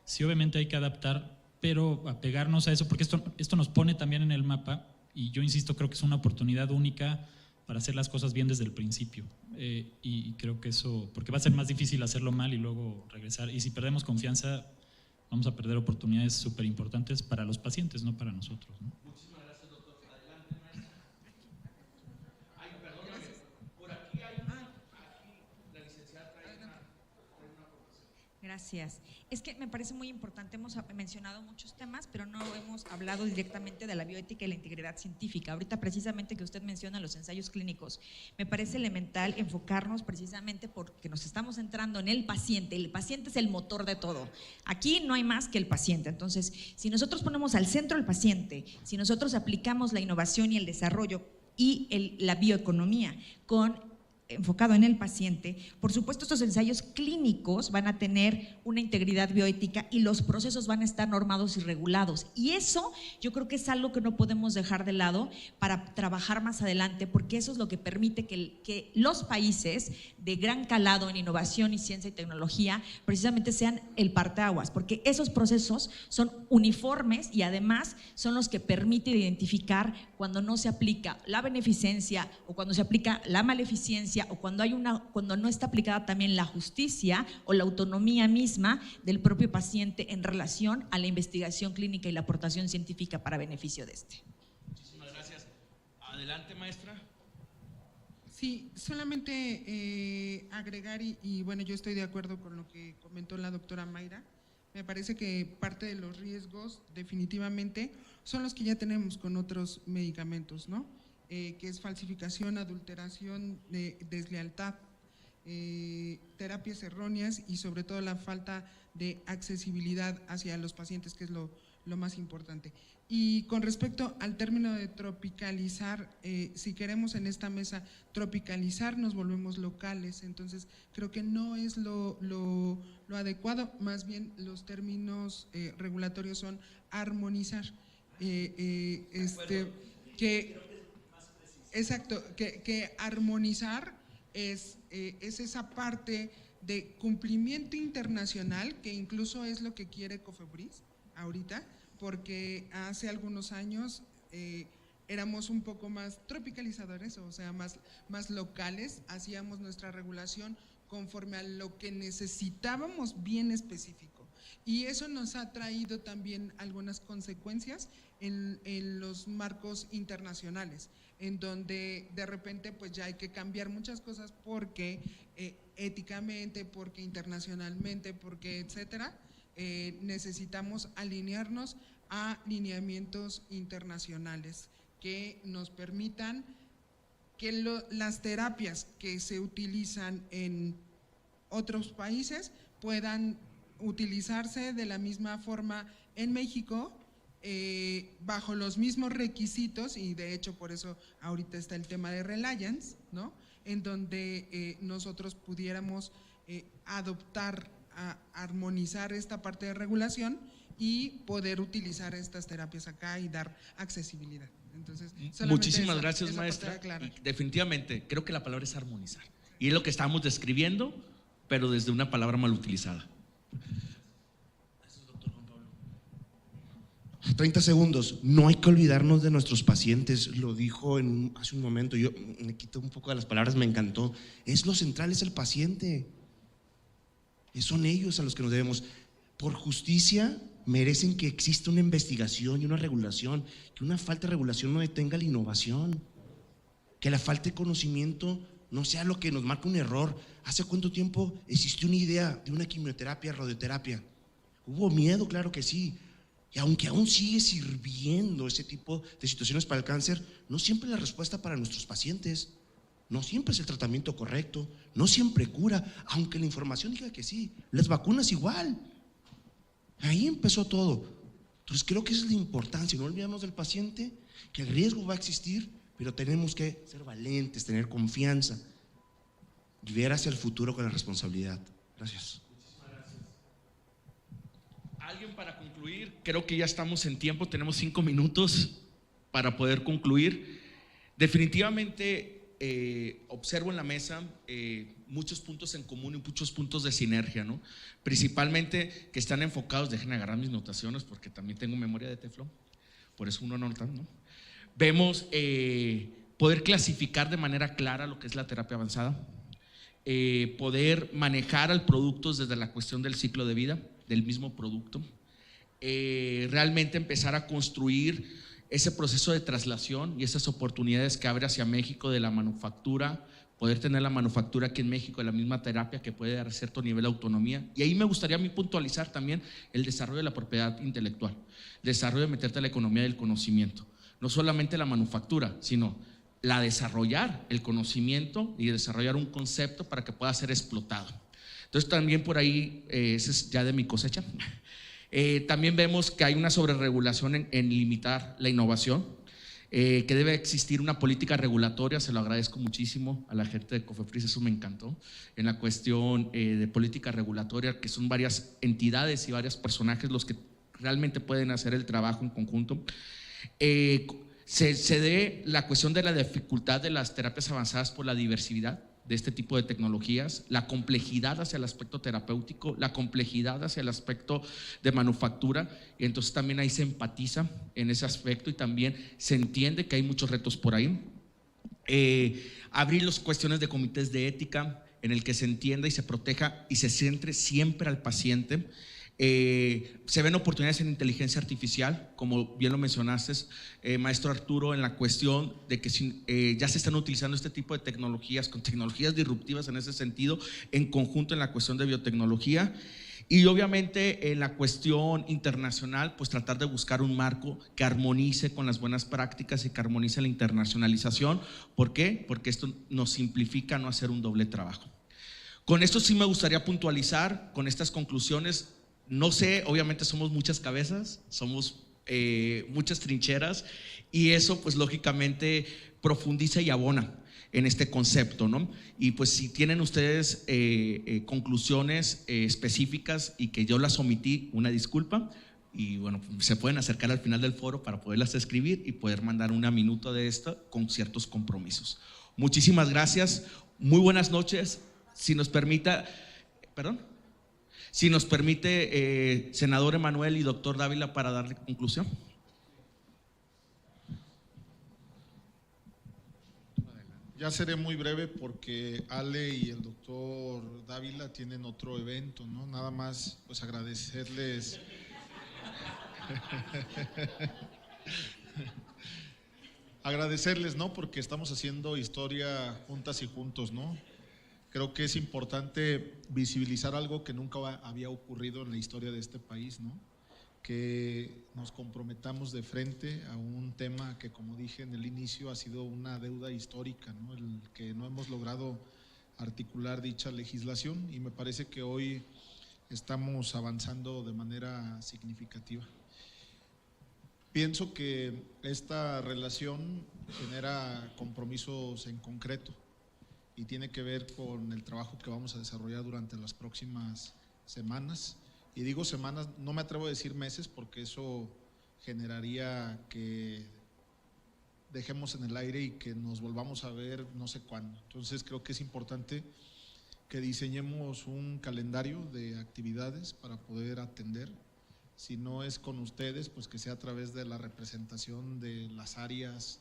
sí, obviamente hay que adaptar, pero apegarnos a eso, porque esto nos pone también en el mapa, y yo insisto, creo que es una oportunidad única para hacer las cosas bien desde el principio. Y creo que eso, porque va a ser más difícil hacerlo mal y luego regresar. Y si perdemos confianza, vamos a perder oportunidades súper importantes para los pacientes, no para nosotros, ¿no? Muchísimas gracias, doctor. Adelante, maestra. Ay, perdóname. Por aquí hay la licenciada trae una aportación. Gracias. Es que me parece muy importante, hemos mencionado muchos temas, pero no hemos hablado directamente de la bioética y la integridad científica. Ahorita precisamente que usted menciona los ensayos clínicos, me parece elemental enfocarnos precisamente porque nos estamos centrando en el paciente es el motor de todo. Aquí no hay más que el paciente. Entonces, si nosotros ponemos al centro al paciente, si nosotros aplicamos la innovación y el desarrollo y la bioeconomía enfocado en el paciente, por supuesto estos ensayos clínicos van a tener una integridad bioética y los procesos van a estar normados y regulados, y eso yo creo que es algo que no podemos dejar de lado para trabajar más adelante, porque eso es lo que permite que los países de gran calado en innovación y ciencia y tecnología precisamente sean el parteaguas, porque esos procesos son uniformes y además son los que permiten identificar cuando no se aplica la beneficencia o cuando se aplica la maleficencia o cuando no está aplicada también la justicia o la autonomía misma del propio paciente en relación a la investigación clínica y la aportación científica para beneficio de este. Muchísimas gracias. Adelante, maestra. Sí, solamente agregar y bueno, yo estoy de acuerdo con lo que comentó la doctora Mayra. Me parece que parte de los riesgos definitivamente son los que ya tenemos con otros medicamentos, ¿no? Que es falsificación, adulteración, deslealtad, terapias erróneas y sobre todo la falta de accesibilidad hacia los pacientes, que es lo más importante. Y con respecto al término de tropicalizar, si queremos en esta mesa tropicalizar, nos volvemos locales, entonces creo que no es lo adecuado, más bien los términos regulatorios son armonizar, que armonizar es esa parte de cumplimiento internacional, que incluso es lo que quiere COFEPRIS ahorita, porque hace algunos años éramos un poco más tropicalizadores, o sea, más locales, hacíamos nuestra regulación conforme a lo que necesitábamos bien específico. Y eso nos ha traído también algunas consecuencias en los marcos internacionales, en donde de repente pues ya hay que cambiar muchas cosas porque éticamente, porque internacionalmente, porque etcétera, necesitamos alinearnos a lineamientos internacionales que nos permitan que las terapias que se utilizan en otros países puedan utilizarse de la misma forma en México, bajo los mismos requisitos, y de hecho por eso ahorita está el tema de Reliance, ¿no? En donde nosotros pudiéramos adoptar, armonizar esta parte de regulación y poder utilizar estas terapias acá y dar accesibilidad. Entonces, muchísimas gracias, maestra. Definitivamente, creo que la palabra es armonizar. Y es lo que estamos describiendo, pero desde una palabra mal utilizada. 30 segundos. No hay que olvidarnos de nuestros pacientes. Lo dijo hace un momento. Yo me quito un poco de las palabras, me encantó. Es lo central, es el paciente. Son ellos a los que nos debemos. Por justicia merecen que exista una investigación y una regulación, que una falta de regulación no detenga la innovación, que la falta de conocimiento no sea lo que nos marca un error. ¿Hace cuánto tiempo existió una idea de una quimioterapia, radioterapia? Hubo miedo, claro que sí, y aunque aún sigue sirviendo ese tipo de situaciones para el cáncer, no siempre es la respuesta para nuestros pacientes, no siempre es el tratamiento correcto, no siempre cura, aunque la información diga que sí. Las vacunas igual. Ahí empezó todo. Entonces creo que esa es la importancia, no olvidarnos del paciente, que el riesgo va a existir, pero tenemos que ser valientes, tener confianza y ver hacia el futuro con la responsabilidad. Gracias. ¿Alguien para concluir? Creo que ya estamos en tiempo, tenemos 5 minutos para poder concluir. Definitivamente observo en la mesa muchos puntos en común y muchos puntos de sinergia, ¿no? Principalmente que están enfocados, dejen agarrar mis notaciones porque también tengo memoria de teflón, por eso uno nota, ¿no? Vemos poder clasificar de manera clara lo que es la terapia avanzada, poder manejar al producto desde la cuestión del ciclo de vida del mismo producto, realmente empezar a construir ese proceso de traslación y esas oportunidades que abre hacia México de la manufactura poder tener la manufactura aquí en México de la misma terapia que puede dar cierto nivel de autonomía. Y ahí me gustaría a mí puntualizar también el desarrollo de la propiedad intelectual, el desarrollo de meterte a la economía del conocimiento, no solamente la manufactura, sino la desarrollar el conocimiento y desarrollar un concepto para que pueda ser explotado. Entonces también por ahí, ese es ya de mi cosecha. También vemos que hay una sobreregulación en limitar la innovación. Que debe existir una política regulatoria, se lo agradezco muchísimo a la gente de COFEPRIS, eso me encantó, en la cuestión de política regulatoria, que son varias entidades y varios personajes los que realmente pueden hacer el trabajo en conjunto. Se dé la cuestión de la dificultad de las terapias avanzadas por la diversidad de este tipo de tecnologías, la complejidad hacia el aspecto terapéutico, la complejidad hacia el aspecto de manufactura, y entonces también ahí se empatiza en ese aspecto y también se entiende que hay muchos retos por ahí. Abrir las cuestiones de comités de ética en el que se entienda y se proteja y se centre siempre al paciente. Se ven oportunidades en inteligencia artificial, como bien lo mencionaste, maestro Arturo, en la cuestión de que ya se están utilizando este tipo de tecnologías, con tecnologías disruptivas en ese sentido, en conjunto en la cuestión de biotecnología. Y obviamente en la cuestión internacional, pues tratar de buscar un marco que armonice con las buenas prácticas y que armonice la internacionalización. ¿Por qué? Porque esto nos simplifica no hacer un doble trabajo. Con esto sí me gustaría puntualizar, con estas conclusiones. No sé, obviamente somos muchas cabezas, somos muchas trincheras, y eso pues lógicamente profundiza y abona en este concepto, ¿no? Y pues si tienen ustedes conclusiones específicas y que yo las omití, una disculpa, y bueno, se pueden acercar al final del foro para poderlas escribir y poder mandar una minuta de esto con ciertos compromisos. Muchísimas gracias, muy buenas noches. Si nos permita, senador Emanuel y doctor Dávila, para darle conclusión. Ya seré muy breve porque Ale y el doctor Dávila tienen otro evento, ¿no? Nada más pues agradecerles ¿no? Porque estamos haciendo historia juntas y juntos, ¿no? Creo que es importante visibilizar algo que nunca había ocurrido en la historia de este país, ¿no? Que nos comprometamos de frente a un tema que, como dije en el inicio, ha sido una deuda histórica, ¿no? El que no hemos logrado articular dicha legislación, y me parece que hoy estamos avanzando de manera significativa. Pienso que esta relación genera compromisos en concreto y tiene que ver con el trabajo que vamos a desarrollar durante las próximas semanas. Y digo semanas, no me atrevo a decir meses, porque eso generaría que dejemos en el aire y que nos volvamos a ver no sé cuándo. Entonces creo que es importante que diseñemos un calendario de actividades para poder atender. Si no es con ustedes, pues que sea a través de la representación de las áreas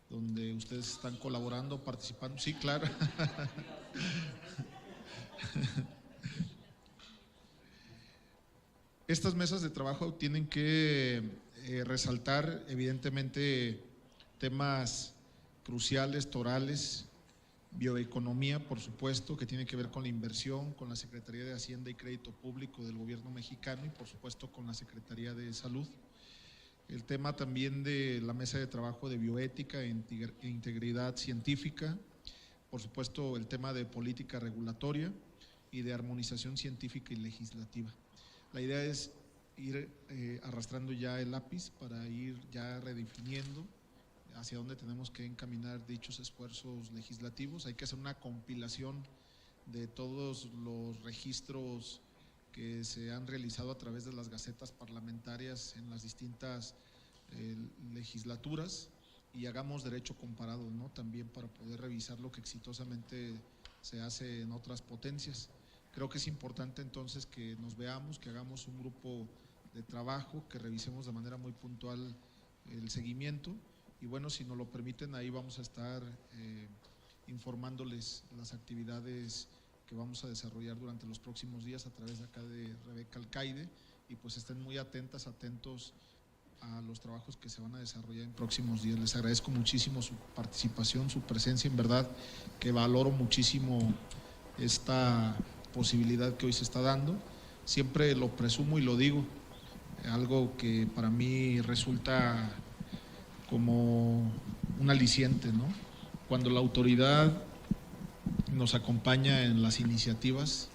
donde ustedes están colaborando, participando. Sí, claro. Estas mesas de trabajo tienen que resaltar evidentemente temas cruciales, torales, bioeconomía, por supuesto, que tiene que ver con la inversión, con la Secretaría de Hacienda y Crédito Público del Gobierno mexicano y por supuesto con la Secretaría de Salud. El tema también de la mesa de trabajo de bioética e integridad científica, por supuesto el tema de política regulatoria y de armonización científica y legislativa. La idea es ir arrastrando ya el lápiz para ir ya redefiniendo hacia dónde tenemos que encaminar dichos esfuerzos legislativos. Hay que hacer una compilación de todos los registros que se han realizado a través de las gacetas parlamentarias en las distintas legislaturas y hagamos derecho comparado, ¿no? También para poder revisar lo que exitosamente se hace en otras potencias. Creo que es importante entonces que nos veamos, que hagamos un grupo de trabajo, que revisemos de manera muy puntual el seguimiento y bueno, si nos lo permiten, ahí vamos a estar informándoles las actividades que vamos a desarrollar durante los próximos días a través de acá de Rebeca Alcaide y pues estén muy atentos a los trabajos que se van a desarrollar en próximos días. Les agradezco muchísimo su participación, su presencia, en verdad que valoro muchísimo esta posibilidad que hoy se está dando. Siempre lo presumo y lo digo, algo que para mí resulta como un aliciente, ¿no? Cuando la autoridad nos acompaña en las iniciativas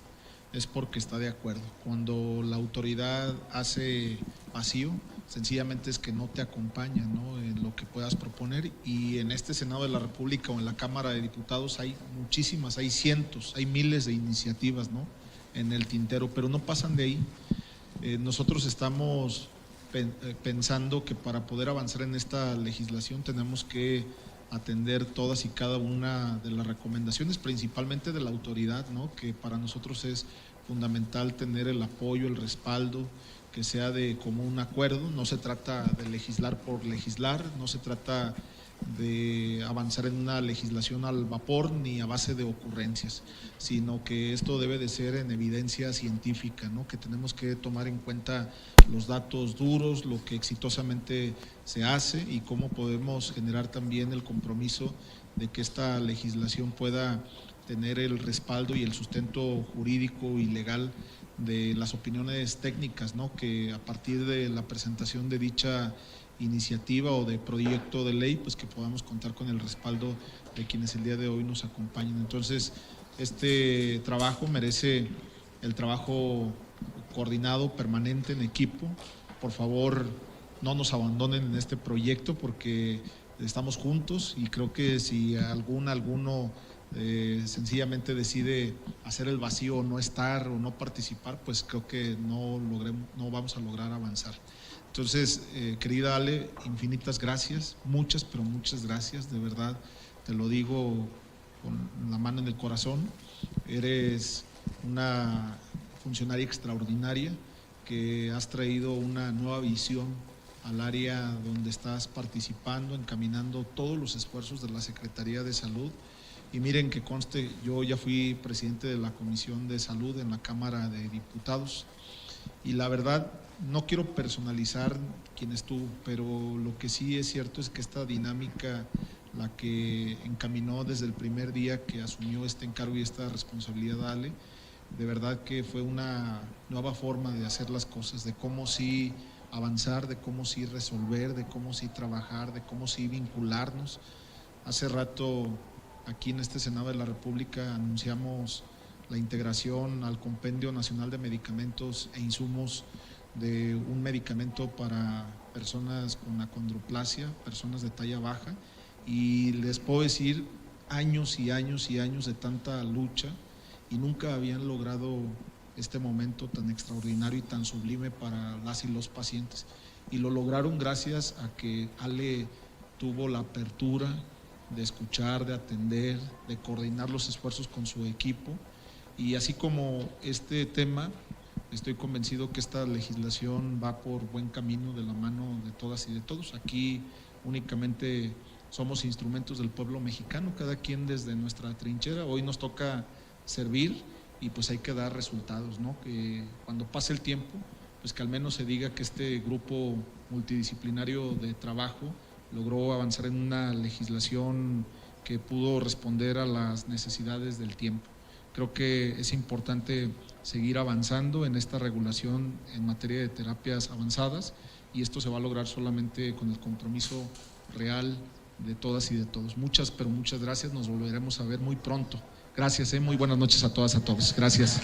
es porque está de acuerdo. Cuando la autoridad hace vacío, sencillamente es que no te acompaña, ¿no?, en lo que puedas proponer. Y en este Senado de la República o en la Cámara de Diputados hay muchísimas, hay cientos, hay miles de iniciativas, ¿no?, en el tintero, pero no pasan de ahí. Nosotros estamos pensando que para poder avanzar en esta legislación tenemos que atender todas y cada una de las recomendaciones, principalmente de la autoridad, ¿no?, que para nosotros es fundamental tener el apoyo, el respaldo, que sea de común acuerdo. No se trata de legislar por legislar, no se trata de avanzar en una legislación al vapor ni a base de ocurrencias, sino que esto debe de ser en evidencia científica, ¿no?, que tenemos que tomar en cuenta los datos duros, lo que exitosamente se hace y cómo podemos generar también el compromiso de que esta legislación pueda tener el respaldo y el sustento jurídico y legal de las opiniones técnicas, ¿no?, que a partir de la presentación de dicha iniciativa o de proyecto de ley, pues que podamos contar con el respaldo de quienes el día de hoy nos acompañan. Entonces, este trabajo merece el trabajo coordinado, permanente, en equipo. Por favor, no nos abandonen en este proyecto porque estamos juntos y creo que si alguno sencillamente decide hacer el vacío o no estar o no participar, pues creo que no vamos a lograr avanzar. Entonces, querida Ale, infinitas gracias, muchas, pero muchas gracias, de verdad, te lo digo con la mano en el corazón. Eres una funcionaria extraordinaria que has traído una nueva visión al área donde estás participando, encaminando todos los esfuerzos de la Secretaría de Salud. Y miren que conste, yo ya fui presidente de la Comisión de Salud en la Cámara de Diputados y la verdad no quiero personalizar quién estuvo, pero lo que sí es cierto es que esta dinámica, la que encaminó desde el primer día que asumió este encargo y esta responsabilidad, Ale, de verdad que fue una nueva forma de hacer las cosas, de cómo sí avanzar, de cómo sí resolver, de cómo sí trabajar, de cómo sí vincularnos. Hace rato aquí en este Senado de la República anunciamos la integración al Compendio Nacional de Medicamentos e Insumos de un medicamento para personas con acondroplasia, personas de talla baja, y les puedo decir años y años y años de tanta lucha y nunca habían logrado este momento tan extraordinario y tan sublime para las y los pacientes, y lo lograron gracias a que Ale tuvo la apertura de escuchar, de atender, de coordinar los esfuerzos con su equipo. Y así como este tema, estoy convencido que esta legislación va por buen camino de la mano de todas y de todos. Aquí únicamente somos instrumentos del pueblo mexicano, cada quien desde nuestra trinchera. Hoy nos toca servir y pues hay que dar resultados, ¿no? Que cuando pase el tiempo, pues que al menos se diga que este grupo multidisciplinario de trabajo logró avanzar en una legislación que pudo responder a las necesidades del tiempo. Creo que es importante seguir avanzando en esta regulación en materia de terapias avanzadas y esto se va a lograr solamente con el compromiso real de todas y de todos. Muchas, pero muchas gracias, nos volveremos a ver muy pronto. Gracias, muy buenas noches a todas, a todos. Gracias.